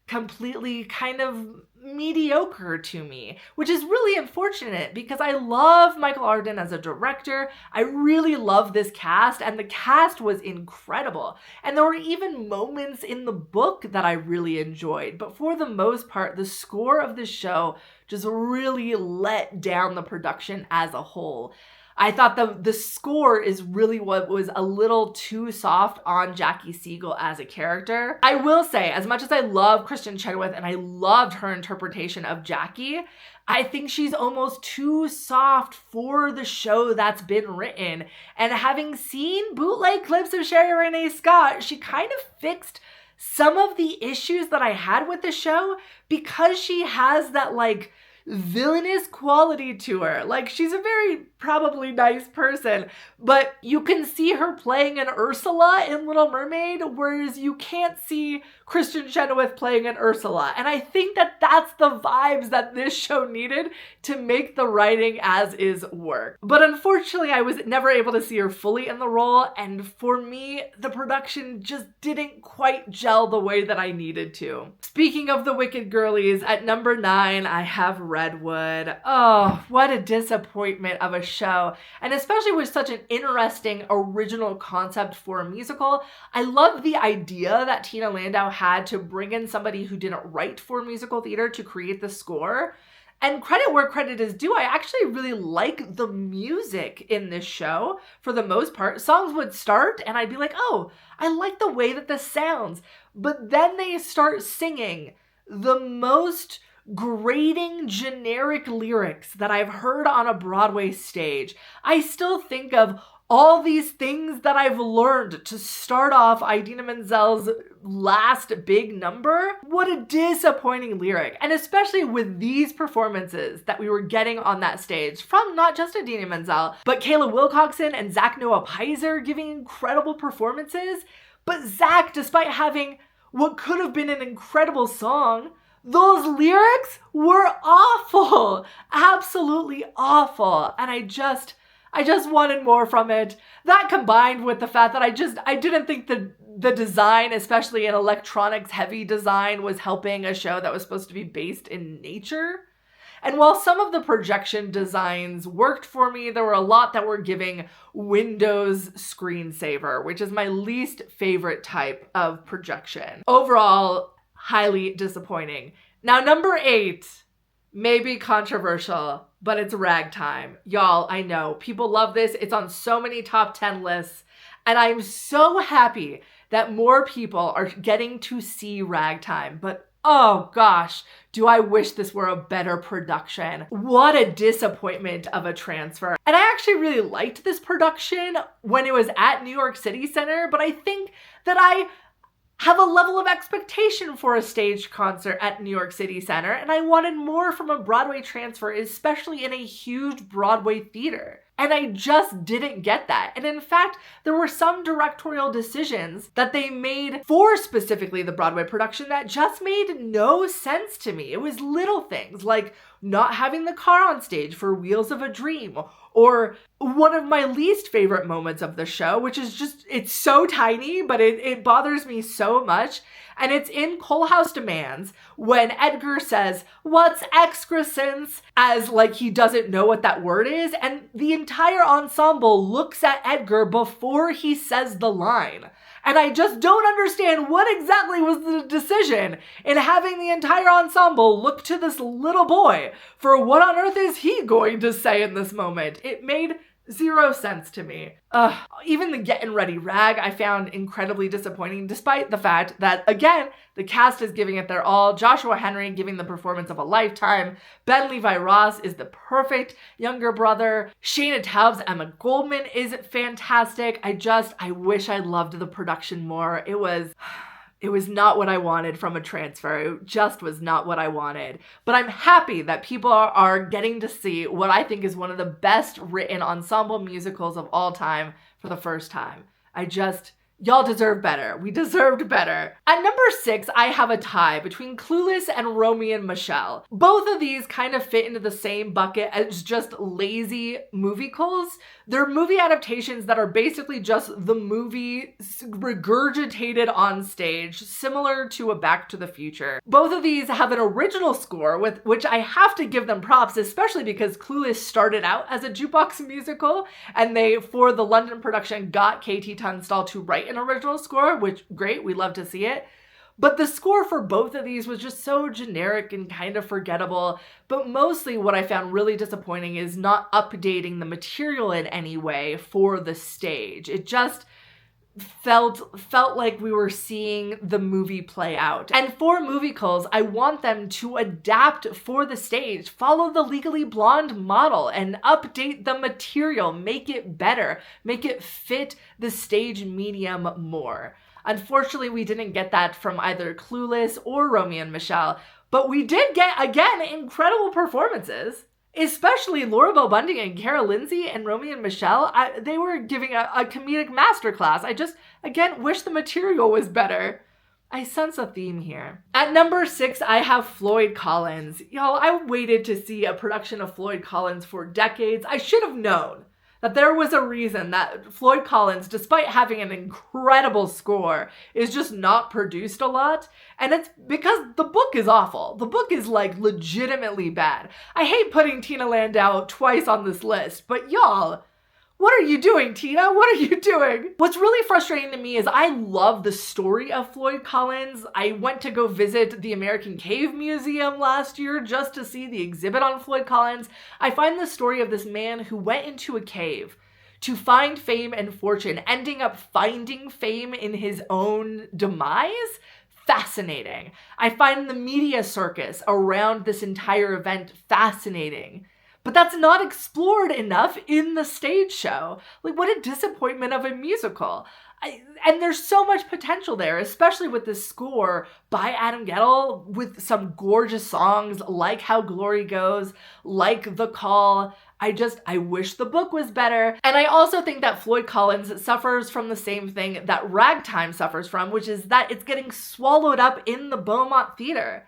S1: completely kind of mediocre to me, which is really unfortunate because I love Michael Arden as a director. I really love this cast, and the cast was incredible. And there were even moments in the book that I really enjoyed, but for the most part, the score of the show just really let down the production as a whole. I thought the score is really what was a little too soft on Jackie Siegel as a character. I will say, as much as I love Kristen Chenoweth and I loved her interpretation of Jackie, I think she's almost too soft for the show that's been written. And having seen bootleg clips of Sherry Renee Scott, she kind of fixed some of the issues that I had with the show because she has that like villainous quality to her. Like, she's a very probably nice person, but you can see her playing an Ursula in Little Mermaid, whereas you can't see Kristen Chenoweth playing an Ursula. And I think that that's the vibes that this show needed to make the writing as is work. But unfortunately, I was never able to see her fully in the role, and for me, the production just didn't quite gel the way that I needed to. Speaking of the Wicked Girlies, at number 9, I have Redwood. Oh, what a disappointment of a show. And especially with such an interesting original concept for a musical. I love the idea that Tina Landau had to bring in somebody who didn't write for musical theater to create the score. And credit where credit is due, I actually really like the music in this show for the most part. Songs would start and I'd be like, oh, I like the way that this sounds. But then they start singing the most grating generic lyrics that I've heard on a Broadway stage. I still think of all these things that I've learned to start off Idina Menzel's last big number. What a disappointing lyric. And especially with these performances that we were getting on that stage from not just Idina Menzel, but Kayla Wilcoxon and Zach Noah Pizer giving incredible performances. But Zach, despite having what could have been an incredible song, those lyrics were awful, absolutely awful. And I just wanted more from it. That combined with the fact that I didn't think the design, especially an electronics heavy design, was helping a show that was supposed to be based in nature. And while some of the projection designs worked for me, there were a lot that were giving Windows screensaver, which is my least favorite type of projection. Overall, highly disappointing. Now, number 8 may be controversial, but it's Ragtime. Y'all, I know people love this. It's on so many top 10 lists, and I'm so happy that more people are getting to see Ragtime, but oh gosh, do I wish this were a better production. What a disappointment of a transfer. And I actually really liked this production when it was at New York City Center, but I think that I have a level of expectation for a staged concert at New York City Center, and I wanted more from a Broadway transfer, especially in a huge Broadway theater. And I just didn't get that. And in fact, there were some directorial decisions that they made for specifically the Broadway production that just made no sense to me. It was little things like not having the car on stage for Wheels of a Dream, or one of my least favorite moments of the show, which is just, it's so tiny, but it bothers me so much. And it's in Coal House Demands when Edgar says, "What's excrescence?" as like he doesn't know what that word is. And the entire ensemble looks at Edgar before he says the line. And I just don't understand what exactly was the decision in having the entire ensemble look to this little boy for what on earth is he going to say in this moment. It made zero sense to me. Even the Getting Ready rag I found incredibly disappointing, despite the fact that, again, the cast is giving it their all. Joshua Henry giving the performance of a lifetime. Ben Levi Ross is the perfect younger brother. Shayna Taub's Emma Goldman is fantastic. I wish I loved the production more. It was not what I wanted from a transfer. It just was not what I wanted. But I'm happy that people are getting to see what I think is one of the best written ensemble musicals of all time for the first time. Y'all deserve better. We deserved better. At number 6, I have a tie between Clueless and Romy and Michelle. Both of these kind of fit into the same bucket as just lazy musicals. They're movie adaptations that are basically just the movie regurgitated on stage, similar to a Back to the Future. Both of these have an original score, with which I have to give them props, especially because Clueless started out as a jukebox musical, and they, for the London production, got KT Tunstall to write an original score, which, great, we love to see it. But the score for both of these was just so generic and kind of forgettable. But mostly what I found really disappointing is not updating the material in any way for the stage. It just felt like we were seeing the movie play out. And for musicals, I want them to adapt for the stage, follow the Legally Blonde model, and update the material, make it better, make it fit the stage medium more. Unfortunately, we didn't get that from either Clueless or Romy and Michelle, but we did get, again, incredible performances. Especially Laura Bell Bundy and Cara Lindsay and Romy and Michelle. They were giving a comedic masterclass. I just, again, wish the material was better. I sense a theme here. At number 6, I have Floyd Collins. Y'all, I waited to see a production of Floyd Collins for decades. I should have known that there was a reason that Floyd Collins, despite having an incredible score, is just not produced a lot. And it's because the book is awful. The book is like legitimately bad. I hate putting Tina Landau twice on this list, but y'all, what are you doing, Tina? What are you doing? What's really frustrating to me is I love the story of Floyd Collins. I went to go visit the American Cave Museum last year just to see the exhibit on Floyd Collins. I find the story of this man who went into a cave to find fame and fortune, ending up finding fame in his own demise, fascinating. I find the media circus around this entire event fascinating. But that's not explored enough in the stage show. Like, what a disappointment of a musical. And there's so much potential there, especially with the score by Adam Guettel with some gorgeous songs like How Glory Goes, like The Call. I wish the book was better. And I also think that Floyd Collins suffers from the same thing that Ragtime suffers from, which is that it's getting swallowed up in the Beaumont Theater.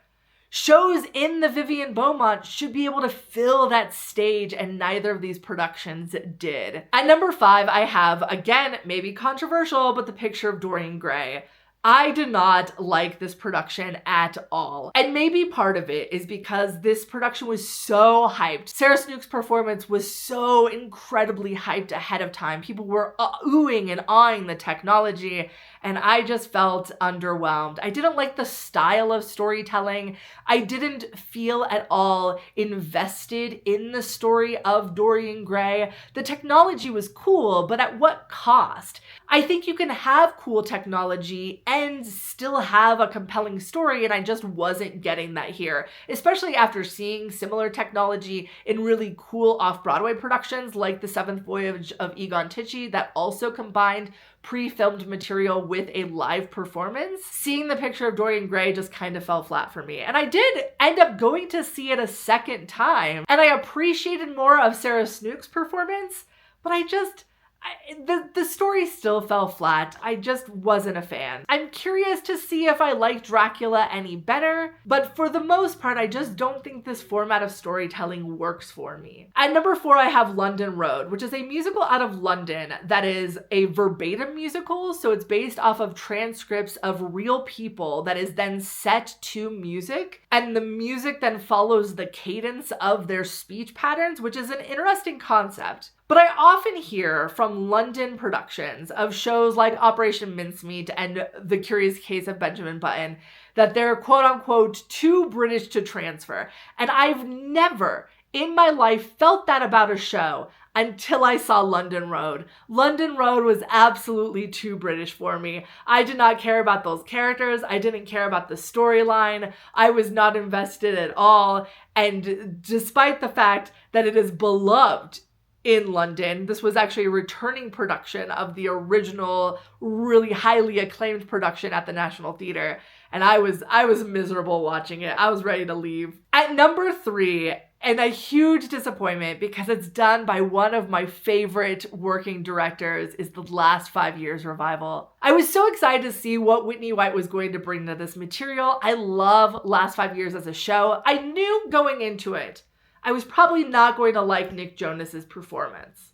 S1: Shows in the Vivian Beaumont should be able to fill that stage, and neither of these productions did. At number 5, I have, again, maybe controversial, but The Picture of Dorian Gray. I did not like this production at all. And maybe part of it is because this production was so hyped. Sarah Snook's performance was so incredibly hyped ahead of time. People were oohing and awing the technology, and I just felt underwhelmed. I didn't like the style of storytelling. I didn't feel at all invested in the story of Dorian Gray. The technology was cool, but at what cost? I think you can have cool technology and still have a compelling story, and I just wasn't getting that here, especially after seeing similar technology in really cool off-Broadway productions like The Seventh Voyage of Egon Tichy that also combined pre-filmed material with a live performance. Seeing The Picture of Dorian Gray just kind of fell flat for me. And I did end up going to see it a second time, and I appreciated more of Sarah Snook's performance, but the story still fell flat. I just wasn't a fan. I'm curious to see if I like Dracula any better, but for the most part, I just don't think this format of storytelling works for me. At number 4, I have London Road, which is a musical out of London that is a verbatim musical, so it's based off of transcripts of real people that is then set to music, and the music then follows the cadence of their speech patterns, which is an interesting concept. But I often hear from London productions of shows like Operation Mincemeat and The Curious Case of Benjamin Button that they're quote unquote too British to transfer. And I've never in my life felt that about a show until I saw London Road. London Road was absolutely too British for me. I did not care about those characters. I didn't care about the storyline. I was not invested at all. And despite the fact that it is beloved in London, this was actually a returning production of the original, really highly acclaimed production at the National Theatre. And I was miserable watching it. I was ready to leave. At number 3, and a huge disappointment because it's done by one of my favorite working directors, is The Last 5 Years revival. I was so excited to see what Whitney White was going to bring to this material. I love Last 5 Years as a show. I knew going into it I was probably not going to like Nick Jonas's performance.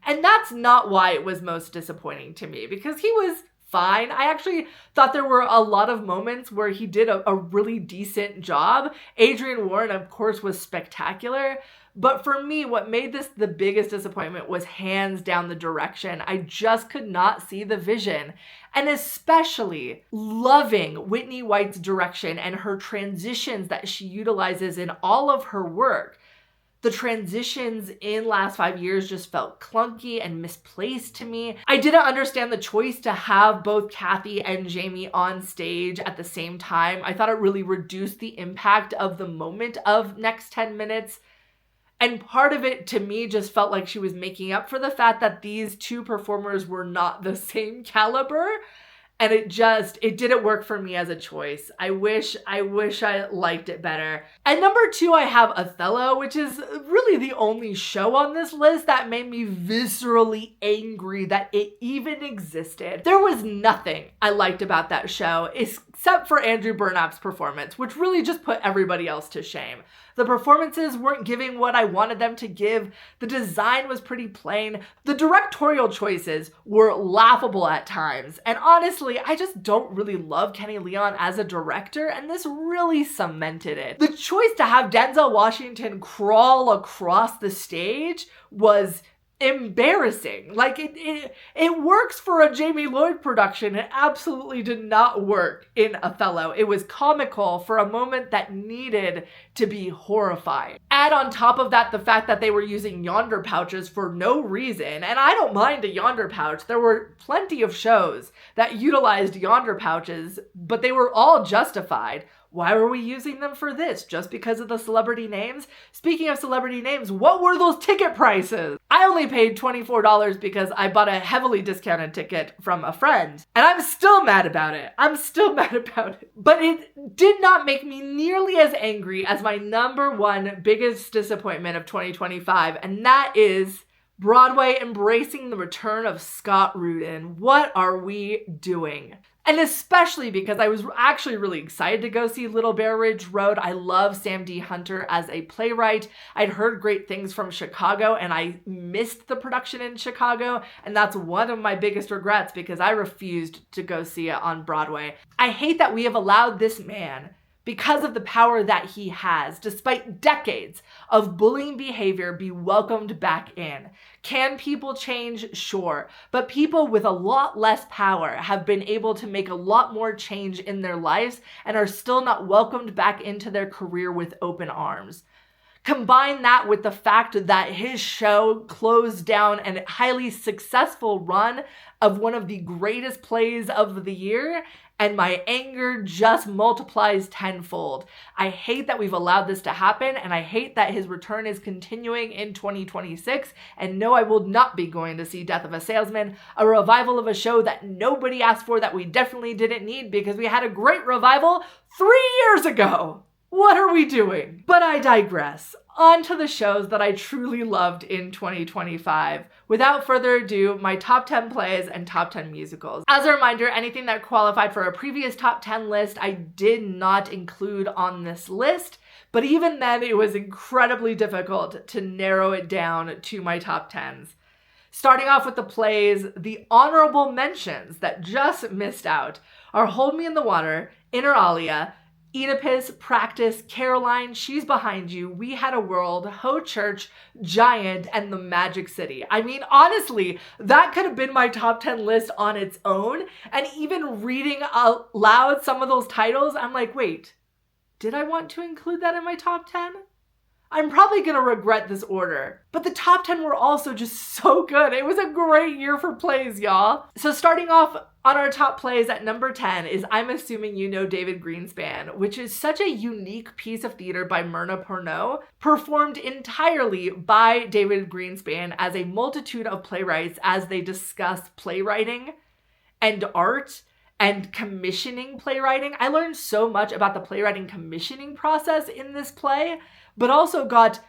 S1: And that's not why it was most disappointing to me, because he was fine. I actually thought there were a lot of moments where he did a really decent job. Adrian Warren, of course, was spectacular. But for me, what made this the biggest disappointment was hands down the direction. I just could not see the vision. And especially loving Whitney White's direction and her transitions that she utilizes in all of her work. The transitions in Last 5 Years just felt clunky and misplaced to me. I didn't understand the choice to have both Kathy and Jamie on stage at the same time. I thought it really reduced the impact of the moment of Next 10 Minutes. And part of it to me just felt like she was making up for the fact that these two performers were not the same caliber. And it didn't work for me as a choice. I wish I liked it better. At number 2, I have Othello, which is really the only show on this list that made me viscerally angry that it even existed. There was nothing I liked about that show except for Andrew Burnap's performance, which really just put everybody else to shame. The performances weren't giving what I wanted them to give. The design was pretty plain. The directorial choices were laughable at times. And honestly, I just don't really love Kenny Leon as a director, and this really cemented it. The choice to have Denzel Washington crawl across the stage was embarrassing. Like it works for a Jamie Lloyd production. It absolutely did not work in Othello. It was comical for a moment that needed to be horrifying. Add on top of that the fact that they were using yonder pouches for no reason, and I don't mind a yonder pouch. There were plenty of shows that utilized yonder pouches, but they were all justified. Why were we using them for this? Just because of the celebrity names? Speaking of celebrity names, what were those ticket prices? I only paid $24 because I bought a heavily discounted ticket from a friend. And I'm still mad about it. But it did not make me nearly as angry as my number 1 biggest disappointment of 2025. And that is Broadway embracing the return of Scott Rudin. What are we doing? And especially because I was actually really excited to go see Little Bear Ridge Road. I love Sam D. Hunter as a playwright. I'd heard great things from Chicago, and I missed the production in Chicago. And that's one of my biggest regrets because I refused to go see it on Broadway. I hate that we have allowed this man, because of the power that he has, despite decades of bullying behavior, be welcomed back in. Can people change? Sure. But people with a lot less power have been able to make a lot more change in their lives and are still not welcomed back into their career with open arms. Combine that with the fact that his show closed down a highly successful run of one of the greatest plays of the year, and my anger just multiplies tenfold. I hate that we've allowed this to happen, and I hate that his return is continuing in 2026. And no, I will not be going to see Death of a Salesman, a revival of a show that nobody asked for, that we definitely didn't need because we had a great revival 3 years ago. What are we doing? But I digress. On to the shows that I truly loved in 2025. Without further ado, my top 10 plays and top 10 musicals. As a reminder, anything that qualified for a previous top 10 list, I did not include on this list. But even then, it was incredibly difficult to narrow it down to my top 10s. Starting off with the plays, the honorable mentions that just missed out are Hold Me in the Water, Inter Alia, Oedipus, Practice, Caroline, She's Behind You, We Had a World, Ho Church, Giant, and The Magic City. I mean, honestly, that could have been my top 10 list on its own. And even reading out loud some of those titles, I'm like, wait, did I want to include that in my top 10? I'm probably going to regret this order. But the top 10 were also just so good. It was a great year for plays, y'all. So starting off on our top plays at number 10 is I'm Assuming You Know David Greenspan, which is such a unique piece of theater by Myrna Pourneau, performed entirely by David Greenspan as a multitude of playwrights as they discuss playwriting and art and commissioning playwriting. I learned so much about the playwriting commissioning process in this play, but also got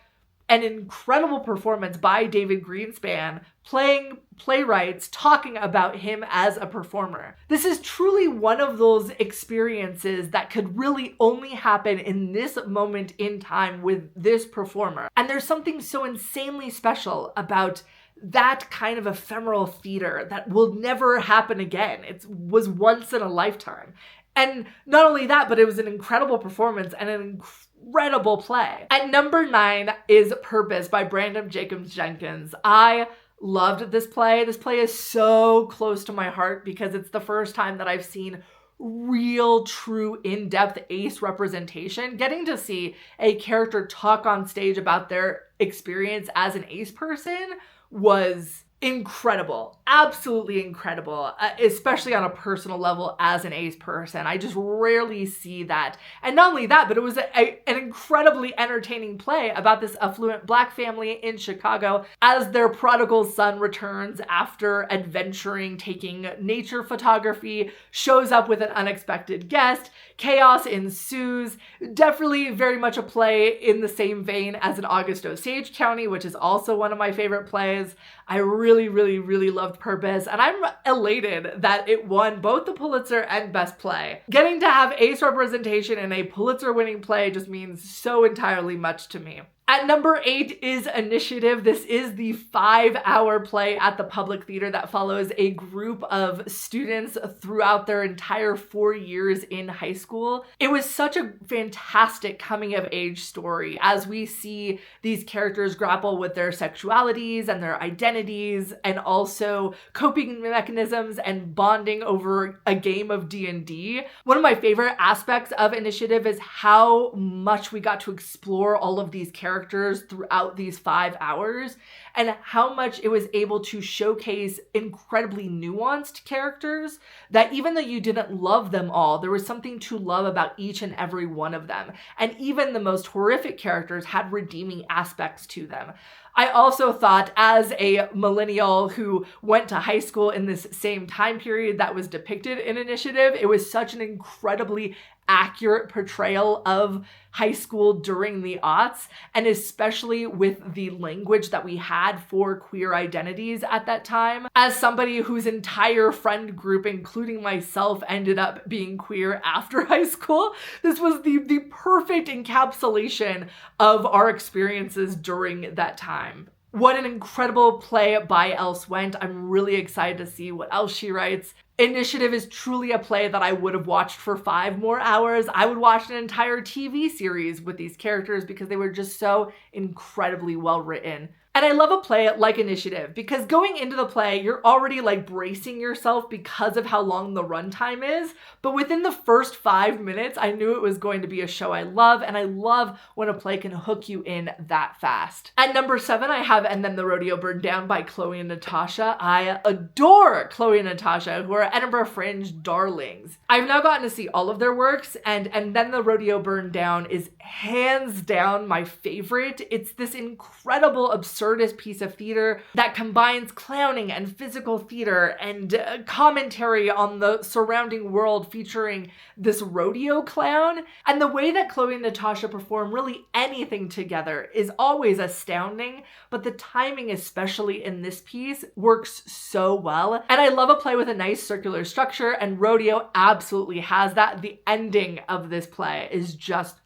S1: an incredible performance by David Greenspan playing playwrights talking about him as a performer. This is truly one of those experiences that could really only happen in this moment in time with this performer. And there's something so insanely special about that kind of ephemeral theater that will never happen again. It was once in a lifetime. And not only that, but it was an incredible performance and an incredible play. At number 9 is Purpose by Brandon Jacobs Jenkins. I loved this play. This play is so close to my heart because it's the first time that I've seen real, true, in-depth ace representation. Getting to see a character talk on stage about their experience as an ace person was incredible, absolutely incredible, especially on a personal level as an ace person. I just rarely see that. And not only that, but it was an incredibly entertaining play about this affluent Black family in Chicago as their prodigal son returns after adventuring, taking nature photography, shows up with an unexpected guest, chaos ensues. Definitely very much a play in the same vein as an August Osage County, which is also one of my favorite plays. I really loved Purpose, and I'm elated that it won both the Pulitzer and Best Play. Getting to have ace representation in a Pulitzer-winning play just means so entirely much to me. At number 8 is Initiative. This is the 5-hour play at the Public Theater that follows a group of students throughout their entire 4 years in high school. It was such a fantastic coming-of-age story as we see these characters grapple with their sexualities and their identities and also coping mechanisms and bonding over a game of D&D. One of my favorite aspects of Initiative is how much we got to explore all of these characters throughout these 5 hours and how much it was able to showcase incredibly nuanced characters that even though you didn't love them all, there was something to love about each and every one of them. And even the most horrific characters had redeeming aspects to them. I also thought, as a millennial who went to high school in this same time period that was depicted in Initiative, it was such an incredibly accurate portrayal of high school during the aughts, and especially with the language that we had for queer identities at that time. As somebody whose entire friend group, including myself, ended up being queer after high school, this was the perfect encapsulation of our experiences during that time. What an incredible play by Else Went. I'm really excited to see what else she writes. Initiative is truly a play that I would have watched for 5 more hours. I would watch an entire TV series with these characters because they were just so incredibly well written. And I love a play like Initiative because going into the play, you're already like bracing yourself because of how long the runtime is. But within the first 5 minutes, I knew it was going to be a show I love. And I love when a play can hook you in that fast. At number 7, I have And Then the Rodeo Burned Down by Chloe and Natasha. I adore Chloe and Natasha, who are Edinburgh Fringe darlings. I've now gotten to see all of their works, and Then the Rodeo Burned Down is hands down my favorite. It's this incredible absurdist piece of theater that combines clowning and physical theater and commentary on the surrounding world, featuring this rodeo clown. And the way that Chloe and Natasha perform really anything together is always astounding, but the timing, especially in this piece, works so well. And I love a play with a nice circular structure, and Rodeo absolutely has that. The ending of this play is just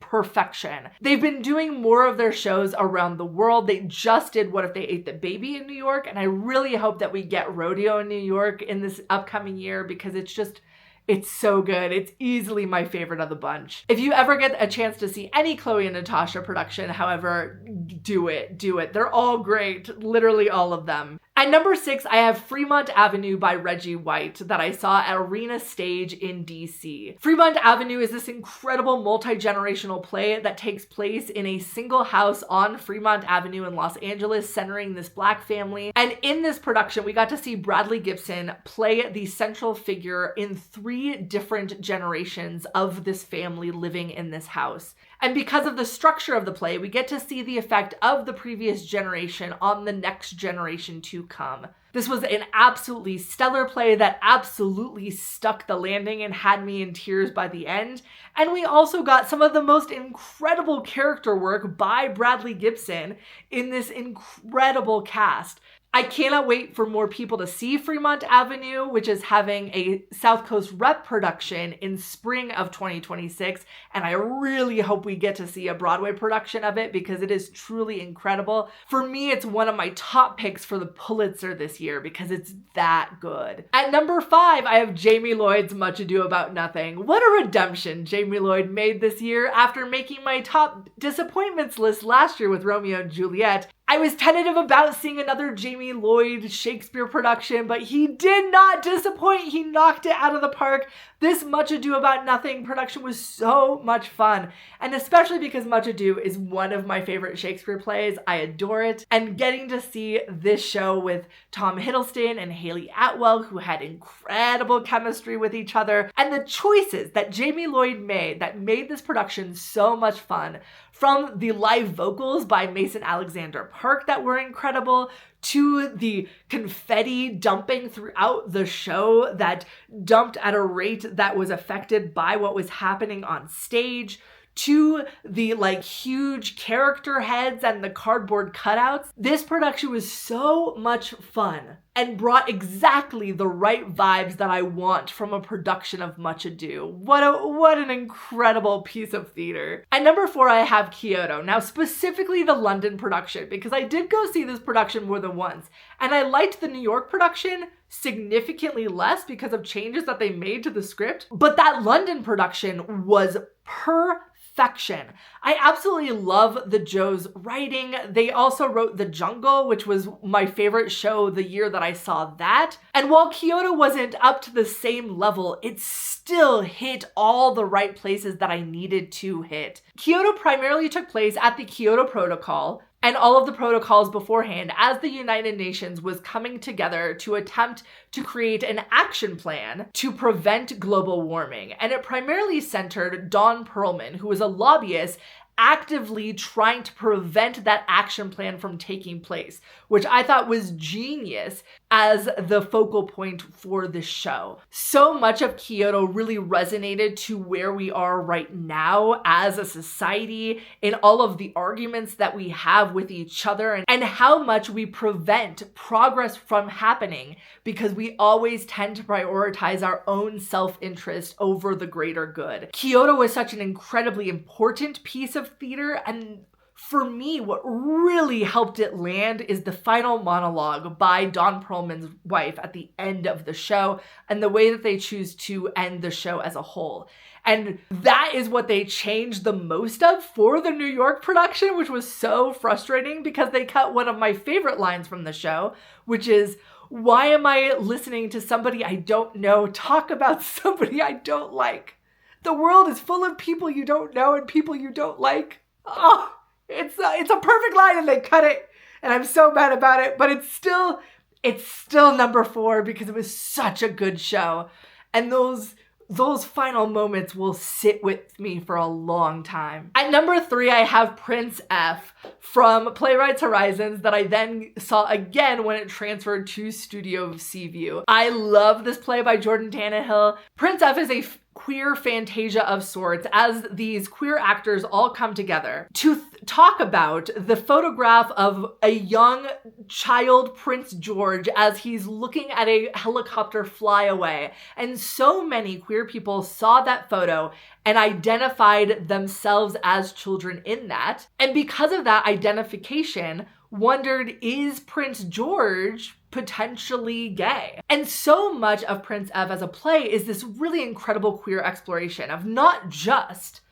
S1: perfection. They've been doing more of their shows around the world. They just did What If They Ate the Baby in New York, and I really hope that we get Rodeo in New York in this upcoming year, because it's so good. It's easily my favorite of the bunch. If you ever get a chance to see any Chloe and Natasha production, however, do it. They're all great, literally all of them. At number 6, I have Fremont Avenue by Reggie White that I saw at Arena Stage in DC. Fremont Avenue is this incredible multi-generational play that takes place in a single house on Fremont Avenue in Los Angeles, centering this Black family. And in this production, we got to see Bradley Gibson play the central figure in 3 different generations of this family living in this house. And because of the structure of the play, we get to see the effect of the previous generation on the next generation to come. This was an absolutely stellar play that absolutely stuck the landing and had me in tears by the end. And we also got some of the most incredible character work by Bradley Gibson in this incredible cast. I cannot wait for more people to see Fremont Avenue, which is having a South Coast Rep production in spring of 2026. And I really hope we get to see a Broadway production of it, because it is truly incredible. For me, it's one of my top picks for the Pulitzer this year because it's that good. At number 5, I have Jamie Lloyd's Much Ado About Nothing. What a redemption Jamie Lloyd made this year after making my top disappointments list last year with Romeo and Juliet. I was tentative about seeing another Jamie Lloyd Shakespeare production, but he did not disappoint. He knocked it out of the park. This Much Ado About Nothing production was so much fun, and especially because Much Ado is one of my favorite Shakespeare plays. I adore it, and getting to see this show with Tom Hiddleston and Haley Atwell, who had incredible chemistry with each other, and the choices that Jamie Lloyd made that made this production so much fun, from the live vocals by Mason Alexander Park that were incredible, to the confetti dumping throughout the show that dumped at a rate that was affected by what was happening on stage, to the huge character heads and the cardboard cutouts. This production was so much fun and brought exactly the right vibes that I want from a production of Much Ado. What an incredible piece of theater. At number 4, I have Kyoto. Now, specifically the London production, because I did go see this production more than once, and I liked the New York production significantly less because of changes that they made to the script, but that London production was perfection. I absolutely love the Joes writing. They also wrote The Jungle, which was my favorite show the year that I saw that. And while Kyoto wasn't up to the same level, it still hit all the right places that I needed to hit. Kyoto primarily took place at the Kyoto Protocol, and all of the protocols beforehand, as the United Nations was coming together to attempt to create an action plan to prevent global warming. And it primarily centered Don Perlman, who was a lobbyist actively trying to prevent that action plan from taking place, which I thought was genius as the focal point for the show. So much of Kyoto really resonated to where we are right now as a society, in all of the arguments that we have with each other, and how much we prevent progress from happening because we always tend to prioritize our own self-interest over the greater good. Kyoto was such an incredibly important piece of theater, and for me, what really helped it land is the final monologue by Don Perlman's wife at the end of the show, and the way that they choose to end the show as a whole. And that is what they changed the most of for the New York production, which was so frustrating because they cut one of my favorite lines from the show, which is, "Why am I listening to somebody I don't know talk about somebody I don't like? The world is full of people you don't know and people you don't like." Oh, it's a perfect line and they cut it, and I'm so mad about it, but it's still it's still number 4 because it was such a good show. And those final moments will sit with me for a long time. At number 3, I have Prince F from Playwrights Horizons that I then saw again when it transferred to Studio Seaview. I love this play by Jordan Tannehill. Prince F is a queer fantasia of sorts as these queer actors all come together to talk about the photograph of a young child Prince George as he's looking at a helicopter fly away. And so many queer people saw that photo and identified themselves as children in that. And because of that identification, wondered, is Prince George potentially gay? And so much of Prince F as a play is this really incredible queer exploration of not just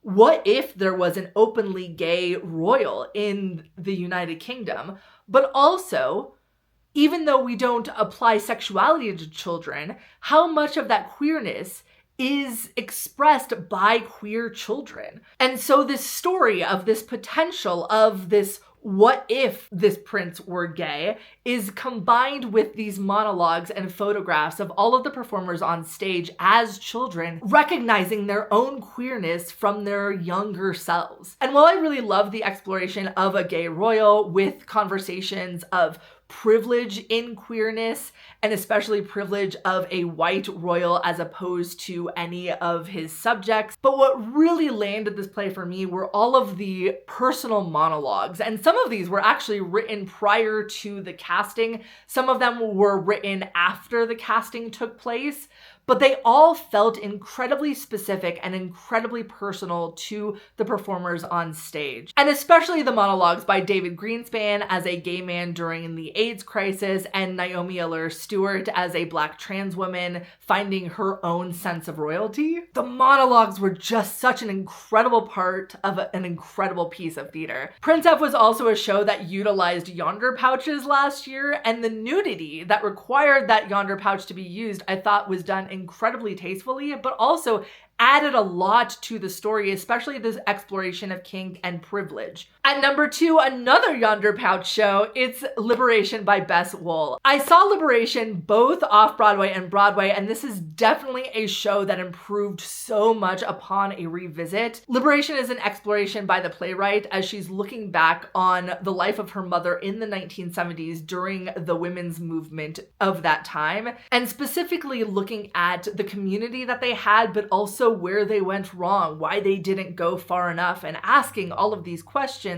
S1: what if there was an openly gay royal in the United Kingdom, but also, even though we don't apply sexuality to children, how much of that queerness is expressed by queer children. And so this story of this potential of this what if this prince were gay is combined with these monologues and photographs of all of the performers on stage as children, recognizing their own queerness from their younger selves. And while I really love the exploration of a gay royal with conversations of privilege in queerness, and especially privilege of a white royal as opposed to any of his subjects. But what really landed this play for me were all of the personal monologues. And some of these were actually written prior to the casting. Some of them were written after the casting took place. But they all felt incredibly specific and incredibly personal to the performers on stage. And especially the monologues by David Greenspan as a gay man during the AIDS crisis and Naomi Allure-Stewart as a Black trans woman finding her own sense of royalty. The monologues were just such an incredible part of an incredible piece of theater. Prince F was also a show that utilized yonder pouches last year, and the nudity that required that yonder pouch to be used, I thought was done incredibly tastefully, but also added a lot to the story, especially this exploration of kink and privilege. At number 2, another Yonder Pouch show, it's Liberation by Bess Wohl. I saw Liberation both off-Broadway and Broadway, and this is definitely a show that improved so much upon a revisit. Liberation is an exploration by the playwright as she's looking back on the life of her mother in the 1970s during the women's movement of that time, and specifically looking at the community that they had, but also where they went wrong, why they didn't go far enough, and asking all of these questions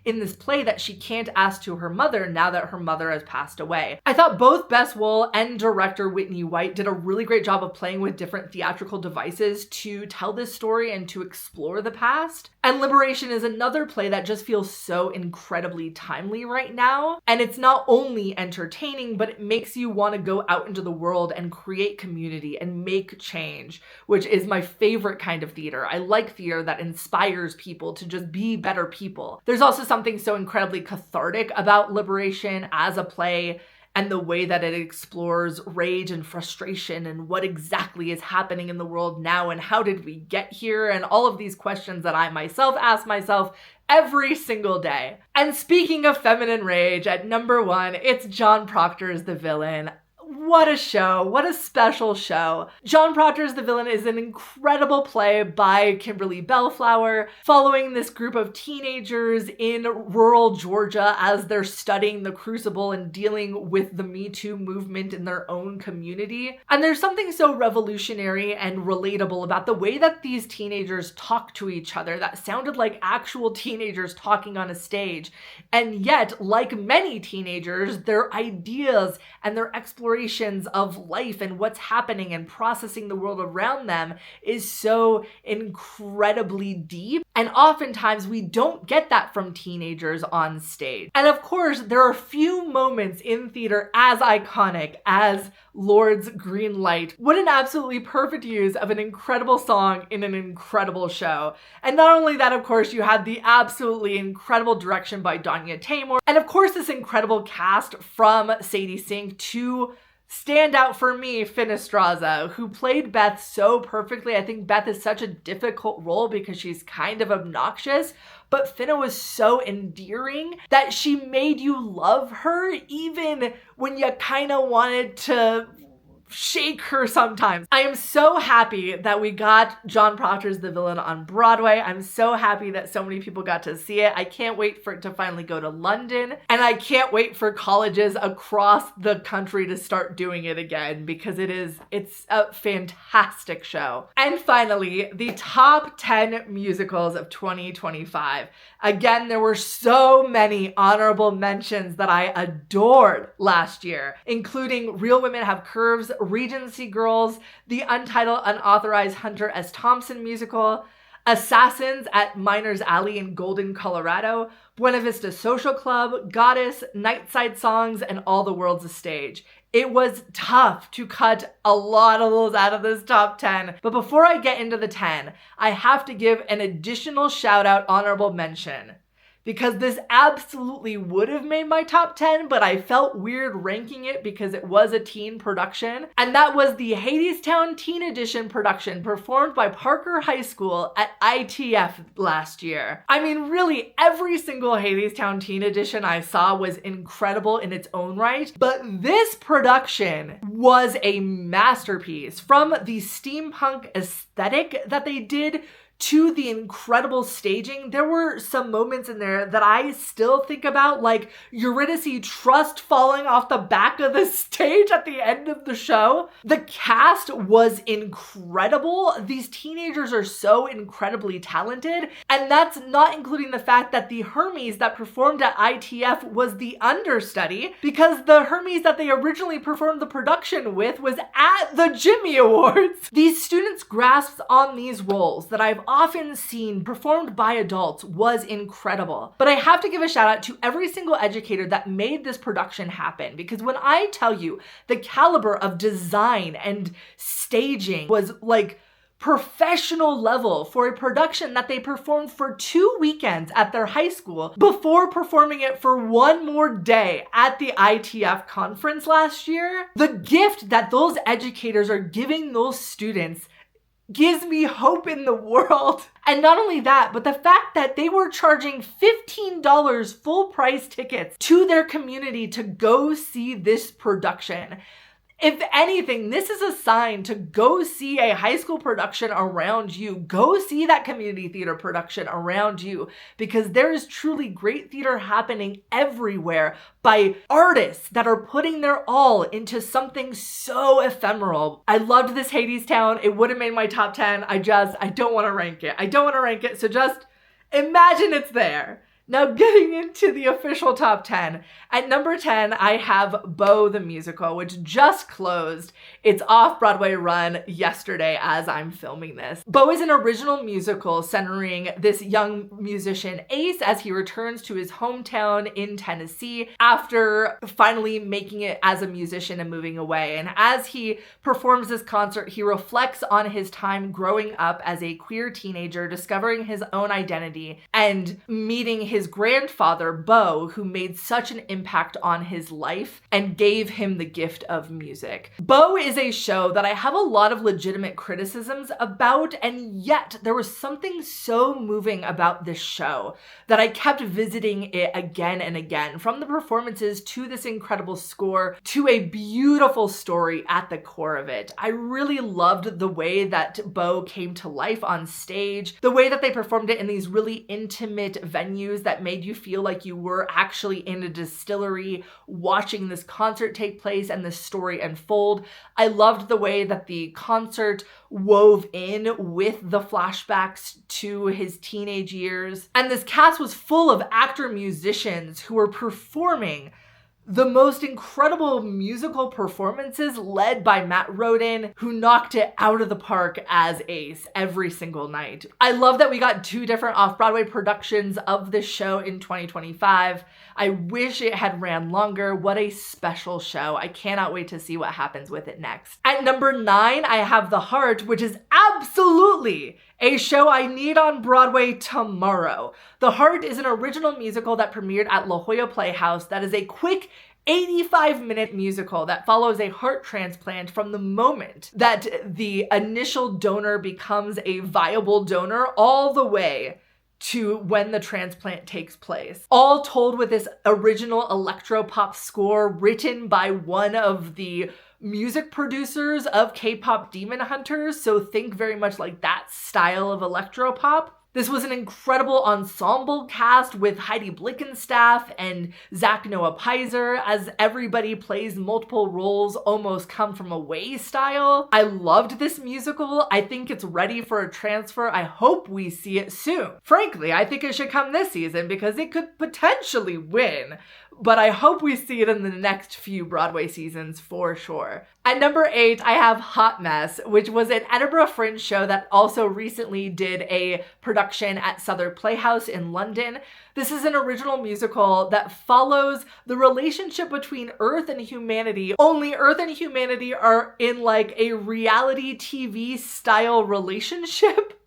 S1: in this play that she can't ask to her mother now that her mother has passed away. I thought both Bess Wohl and director Whitney White did a really great job of playing with different theatrical devices to tell this story and to explore the past. And Liberation is another play that just feels so incredibly timely right now. And it's not only entertaining, but it makes you want to go out into the world and create community and make change, which is my favorite kind of theater. I like theater that inspires people to just be better people. There's also something so incredibly cathartic about Liberation as a play and the way that it explores rage and frustration and what exactly is happening in the world now and how did we get here and all of these questions that I myself ask myself every single day. And speaking of feminine rage, at number 1, it's John Proctor's The Villain. What a show. What a special show. John Proctor's The Villain is an incredible play by Kimberly Bellflower, following this group of teenagers in rural Georgia as they're studying the crucible and dealing with the Me Too movement in their own community. And there's something so revolutionary and relatable about the way that these teenagers talk to each other that sounded like actual teenagers talking on a stage. And yet, like many teenagers, their ideas and their exploration of life and what's happening and processing the world around them is so incredibly deep. And oftentimes we don't get that from teenagers on stage. And of course, there are few moments in theater as iconic as Lord's Green Light. What an absolutely perfect use of an incredible song in an incredible show. And not only that, of course, you had the absolutely incredible direction by Danya Tamor. And of course, this incredible cast from Sadie Sink to Standout for me, Finestraza, who played Beth so perfectly. I think Beth is such a difficult role because she's kind of obnoxious, but Finna was so endearing that she made you love her even when you kind of wanted to shake her sometimes. I am so happy that we got John Proctor's The Villain on Broadway. I'm so happy that so many people got to see it. I can't wait for it to finally go to London, and I can't wait for colleges across the country to start doing it again because it's a fantastic show. And finally, the top 10 musicals of 2025. Again, there were so many honorable mentions that I adored last year, including Real Women Have Curves, Regency Girls, the untitled Unauthorized Hunter S. Thompson musical, Assassins at Miners Alley in Golden, Colorado, Buena Vista Social Club, Goddess, Nightside Songs, and All the World's a Stage. It was tough to cut a lot of those out of this top 10, but before I get into the 10, I have to give an additional shout out honorable mention. Because this absolutely would have made my top 10, but I felt weird ranking it because it was a teen production. And that was the Hadestown Teen Edition production performed by Parker High School at ITF last year. I mean, really, every single Hadestown Teen Edition I saw was incredible in its own right, but this production was a masterpiece. From the steampunk aesthetic that they did to the incredible staging, there were some moments in there that I still think about, like Eurydice Trust falling off the back of the stage at the end of the show. The cast was incredible. These teenagers are so incredibly talented, and that's not including the fact that the Hermes that performed at ITF was the understudy, because the Hermes that they originally performed the production with was at the Jimmy Awards. These students' grasps on these roles that I've often seen performed by adults was incredible. But I have to give a shout out to every single educator that made this production happen, because when I tell you the caliber of design and staging was like professional level for a production that they performed for 2 weekends at their high school before performing it for one more day at the ITF conference last year, the gift that those educators are giving those students gives me hope in the world. And not only that, but the fact that they were charging $15 full price tickets to their community to go see this production. If anything, this is a sign to go see a high school production around you. Go see that community theater production around you, because there is truly great theater happening everywhere by artists that are putting their all into something so ephemeral. I loved this Hadestown. It would have made my top 10. I don't want to rank it. So just imagine it's there. Now getting into the official top 10. At number 10, I have Beau the Musical, which just closed its off-Broadway run yesterday as I'm filming this. Beau is an original musical centering this young musician Ace as he returns to his hometown in Tennessee after finally making it as a musician and moving away. And as he performs this concert, he reflects on his time growing up as a queer teenager, discovering his own identity, and meeting his grandfather, Beau, who made such an impact on his life and gave him the gift of music. Beau is a show that I have a lot of legitimate criticisms about, and yet there was something so moving about this show that I kept visiting it again and again. From the performances to this incredible score to a beautiful story at the core of it. I really loved the way that Beau came to life on stage, the way that they performed it in these really intimate venues that made you feel like you were actually in a distillery watching this concert take place and this story unfold. I loved the way that the concert wove in with the flashbacks to his teenage years. And this cast was full of actor musicians who were performing the most incredible musical performances led by Matt Roden, who knocked it out of the park as Ace every single night. I love that we got 2 different off-Broadway productions of this show in 2025. I wish it had ran longer. What a special show. I cannot wait to see what happens with it next. At number 9, I have The Heart, which is absolutely a show I need on Broadway tomorrow. The Heart is an original musical that premiered at La Jolla Playhouse that is a quick 85-minute musical that follows a heart transplant from the moment that the initial donor becomes a viable donor all the way to when the transplant takes place. All told with this original electropop score written by one of the music producers of K-pop Demon Hunters, so think very much like that style of electropop. This was an incredible ensemble cast with Heidi Blickenstaff and Zach Noah Pizer, as everybody plays multiple roles, almost come from away style. I loved this musical. I think it's ready for a transfer. I hope we see it soon. Frankly, I think it should come this season because it could potentially win, but I hope we see it in the next few Broadway seasons for sure. At number 8, I have Hot Mess, which was an Edinburgh Fringe show that also recently did a production at Southern Playhouse in London. This is an original musical that follows the relationship between Earth and humanity, only Earth and humanity are in like a reality TV style relationship.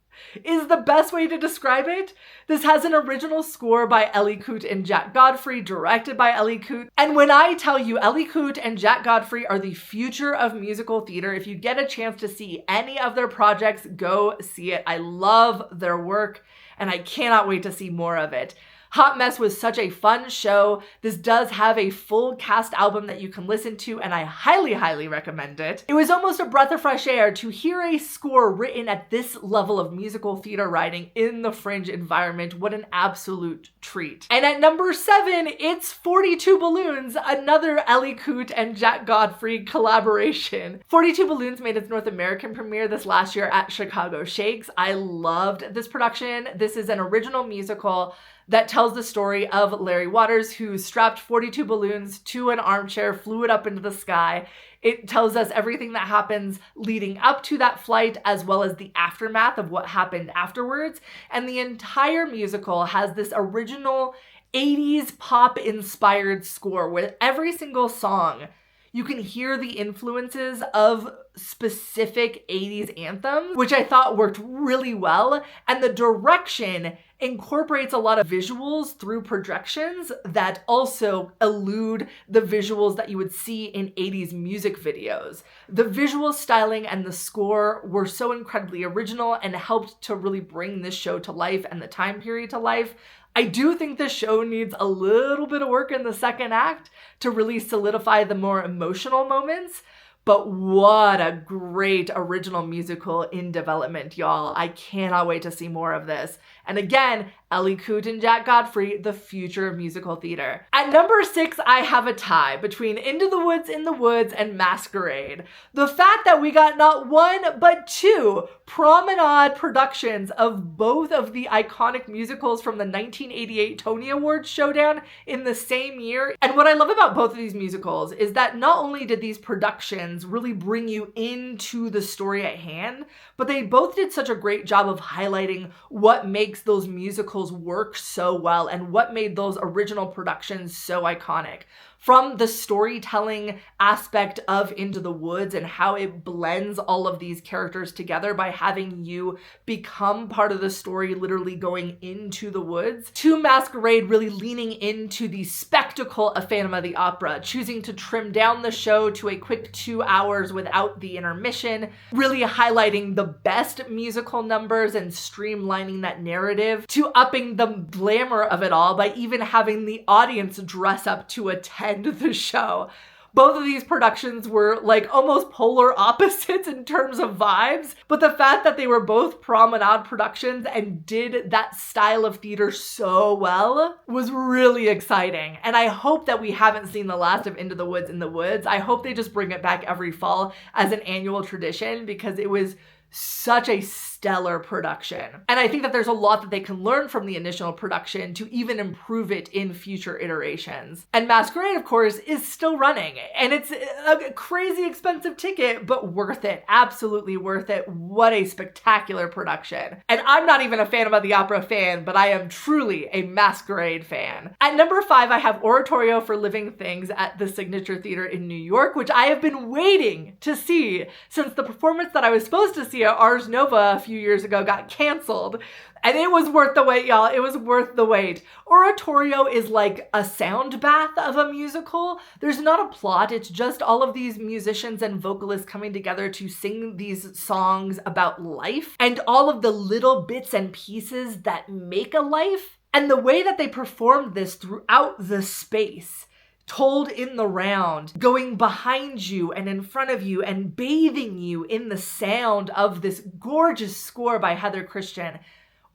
S1: Is the best way to describe it. This has an original score by Ellie Coote and Jack Godfrey, directed by Ellie Coote. And when I tell you Ellie Coote and Jack Godfrey are the future of musical theater, if you get a chance to see any of their projects, go see it. I love their work and I cannot wait to see more of it. Hot Mess was such a fun show. This does have a full cast album that you can listen to, and I highly, highly recommend it. It was almost a breath of fresh air to hear a score written at this level of musical theater writing in the Fringe environment. What an absolute treat. And at number 7, it's 42 Balloons, another Ellie Coote and Jack Godfrey collaboration. 42 Balloons made its North American premiere this last year at Chicago Shakes. I loved this production. This is an original musical that tells the story of Larry Waters, who strapped 42 balloons to an armchair, flew it up into the sky. It tells us everything that happens leading up to that flight, as well as the aftermath of what happened afterwards. And the entire musical has this original 80s pop-inspired score with every single song you can hear the influences of specific 80s anthems, which I thought worked really well. And the direction incorporates a lot of visuals through projections that also elude the visuals that you would see in 80s music videos. The visual styling and the score were so incredibly original and helped to really bring this show to life and the time period to life. I do think the show needs a little bit of work in the second act to really solidify the more emotional moments, but what a great original musical in development, y'all. I cannot wait to see more of this. And again, Ellie Coote and Jack Godfrey, the future of musical theater. At number 6, I have a tie between Into the Woods, In the Woods, and Masquerade. The fact that we got not one, but 2 promenade productions of both of the iconic musicals from the 1988 Tony Awards showdown in the same year. And what I love about both of these musicals is that not only did these productions really bring you into the story at hand, but they both did such a great job of highlighting what makes those musicals work so well and what made those original productions so iconic. From the storytelling aspect of Into the Woods and how it blends all of these characters together by having you become part of the story, literally going into the woods, to Masquerade really leaning into the spectacle of Phantom of the Opera, choosing to trim down the show to a quick 2 hours without the intermission, really highlighting the best musical numbers and streamlining that narrative, to upping the glamour of it all by even having the audience dress up to attend the show. Both of these productions were like almost polar opposites in terms of vibes, but the fact that they were both promenade productions and did that style of theater so well was really exciting. And I hope that we haven't seen the last of Into the Woods, In the Woods. I hope they just bring it back every fall as an annual tradition because it was such a stellar production. And I think that there's a lot that they can learn from the initial production to even improve it in future iterations. And Masquerade, of course, is still running. And it's a crazy expensive ticket, but worth it. Absolutely worth it. What a spectacular production. And I'm not even a Phantom of the Opera fan, but I am truly a Masquerade fan. At number 5, I have Oratorio for Living Things at the Signature Theater in New York, which I have been waiting to see since the performance that I was supposed to see at Ars Nova a few few years ago got canceled. And it was worth the wait, y'all. It was worth the wait. Oratorio is like a sound bath of a musical. There's not a plot. It's just all of these musicians and vocalists coming together to sing these songs about life and all of the little bits and pieces that make a life. And the way that they performed this throughout the space, told in the round, going behind you and in front of you and bathing you in the sound of this gorgeous score by Heather Christian.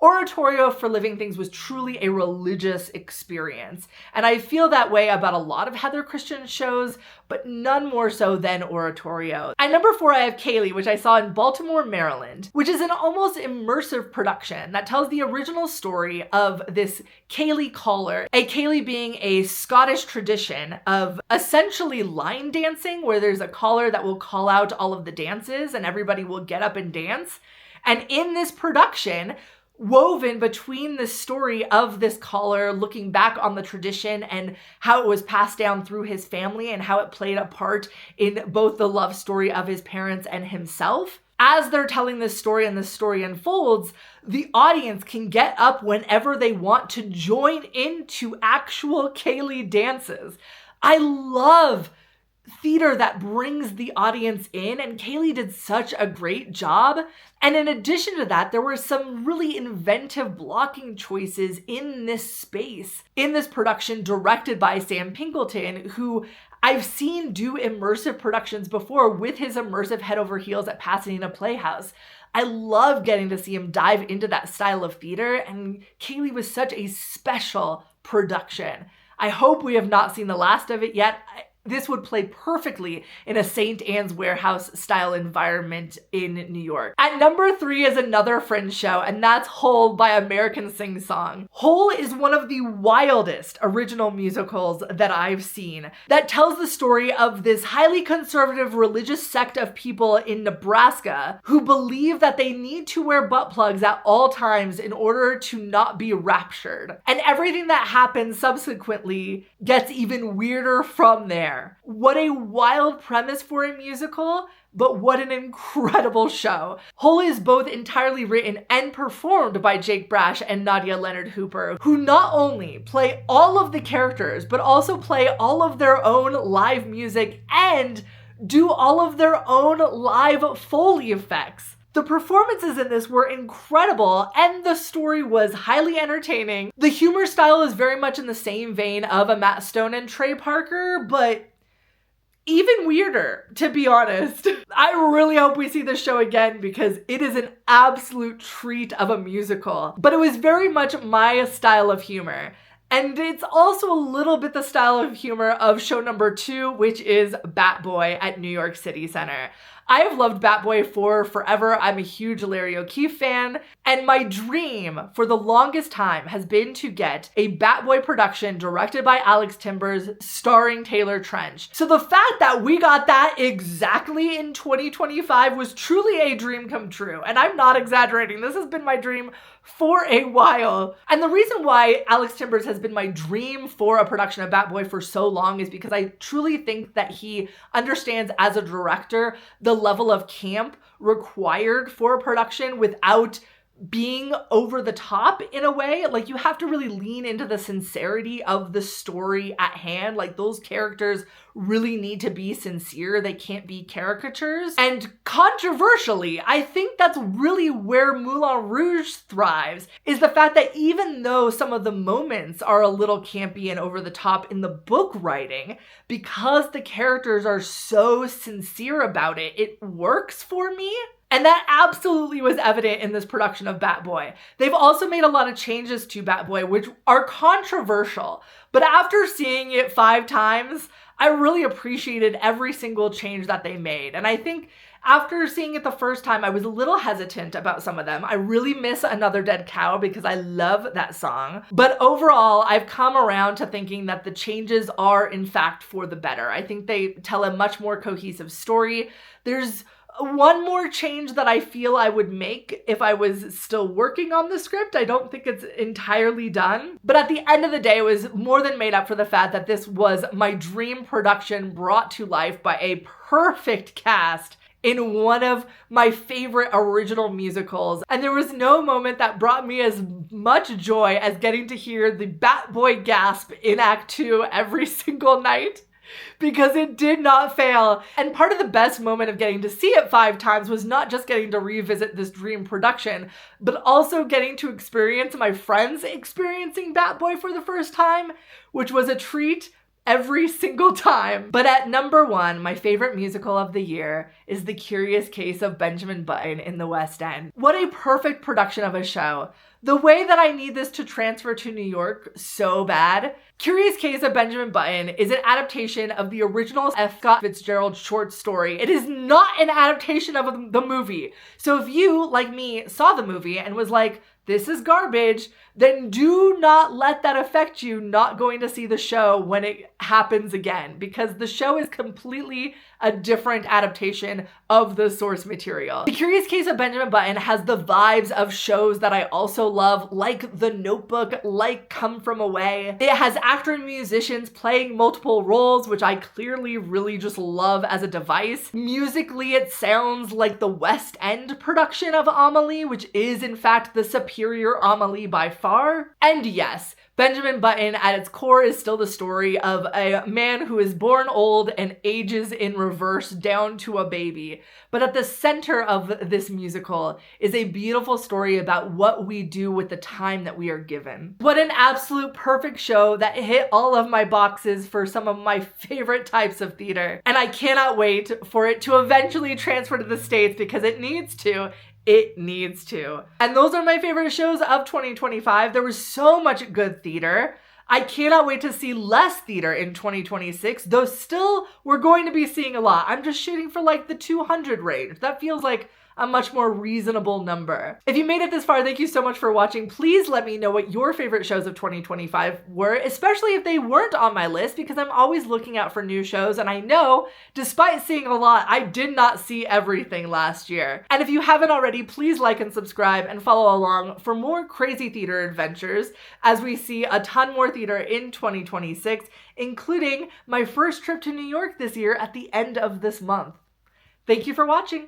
S1: Oratorio for Living Things was truly a religious experience. And I feel that way about a lot of Heather Christian shows, but none more so than Oratorio. At number 4, I have Kaylee, which I saw in Baltimore, Maryland, which is an almost immersive production that tells the original story of this Kaylee caller, a Kaylee being a Scottish tradition of essentially line dancing, where there's a caller that will call out all of the dances and everybody will get up and dance. And in this production, woven between the story of this caller looking back on the tradition and how it was passed down through his family and how it played a part in both the love story of his parents and himself. As they're telling this story and the story unfolds, the audience can get up whenever they want to join into actual Kaylee dances. I love theater that brings the audience in, and Kaylee did such a great job. And in addition to that, there were some really inventive blocking choices in this space, in this production directed by Sam Pinkleton, who I've seen do immersive productions before with his immersive Head Over Heels at Pasadena Playhouse. I love getting to see him dive into that style of theater, and Kaylee was such a special production. I hope we have not seen the last of it yet. This would play perfectly in a St. Anne's Warehouse style environment in New York. At number 3 is another Fringe show, and that's Hole by American Sing Song. Hole is one of the wildest original musicals that I've seen that tells the story of this highly conservative religious sect of people in Nebraska who believe that they need to wear butt plugs at all times in order to not be raptured. And everything that happens subsequently gets even weirder from there. What a wild premise for a musical, but what an incredible show. Hole is both entirely written and performed by Jake Brash and Nadia Leonard Hooper, who not only play all of the characters, but also play all of their own live music and do all of their own live Foley effects. The performances in this were incredible, and the story was highly entertaining. The humor style is very much in the same vein of a Matt Stone and Trey Parker, but even weirder, to be honest. I really hope we see this show again because it is an absolute treat of a musical. But it was very much my style of humor. And it's also a little bit the style of humor of show number 2, which is Bat Boy at New York City Center. I have loved Bat Boy for forever. I'm a huge Larry O'Keefe fan, and my dream for the longest time has been to get a Bat Boy production directed by Alex Timbers starring Taylor Trench. So the fact that we got that exactly in 2025 was truly a dream come true, and I'm not exaggerating. This has been my dream for a while. And the reason why Alex Timbers has been my dream for a production of Bat Boy for so long is because I truly think that he understands as a director the level of camp required for a production without being over the top in a way. Like, you have to really lean into the sincerity of the story at hand. Like, those characters really need to be sincere. They can't be caricatures. And controversially, I think that's really where Moulin Rouge thrives, is the fact that even though some of the moments are a little campy and over the top in the book writing, because the characters are so sincere about it, it works for me. And that absolutely was evident in this production of Bat Boy. They've also made a lot of changes to Bat Boy, which are controversial. But after seeing it 5 times, I really appreciated every single change that they made. And I think after seeing it the first time, I was a little hesitant about some of them. I really miss Another Dead Cow because I love that song. But overall, I've come around to thinking that the changes are, in fact, for the better. I think they tell a much more cohesive story. There's one more change that I feel I would make if I was still working on the script. I don't think it's entirely done. But at the end of the day, it was more than made up for the fact that this was my dream production brought to life by a perfect cast in one of my favorite original musicals. And there was no moment that brought me as much joy as getting to hear the Bat Boy gasp in Act 2 every single night, because it did not fail. And part of the best moment of getting to see it 5 times was not just getting to revisit this dream production, but also getting to experience my friends experiencing Bat Boy for the first time, which was a treat every single time. But at number 1, my favorite musical of the year is The Curious Case of Benjamin Button in the West End. What a perfect production of a show. The way that I need this to transfer to New York so bad. Curious Case of Benjamin Button is an adaptation of the original F. Scott Fitzgerald short story. It is not an adaptation of the movie. So if you, like me, saw the movie and was like, this is garbage, then do not let that affect you not going to see the show when it happens again, because the show is completely a different adaptation of the source material. The Curious Case of Benjamin Button has the vibes of shows that I also love, like The Notebook, like Come From Away. It has actor and musicians playing multiple roles, which I clearly really just love as a device. Musically, it sounds like the West End production of Amelie, which is in fact the superior Amelie by far. And yes, Benjamin Button at its core is still the story of a man who is born old and ages in reverse down to a baby. But at the center of this musical is a beautiful story about what we do with the time that we are given. What an absolute perfect show that hit all of my boxes for some of my favorite types of theater. And I cannot wait for it to eventually transfer to the States, because it needs to. It needs to. And those are my favorite shows of 2025. There was so much good theater. I cannot wait to see less theater in 2026, though still we're going to be seeing a lot. I'm just shooting for like the 200 range. That feels like a much more reasonable number. If you made it this far, thank you so much for watching. Please let me know what your favorite shows of 2025 were, especially if they weren't on my list, because I'm always looking out for new shows. And I know, despite seeing a lot, I did not see everything last year. And if you haven't already, please like and subscribe and follow along for more crazy theater adventures as we see a ton more theater in 2026, including my first trip to New York this year at the end of this month. Thank you for watching.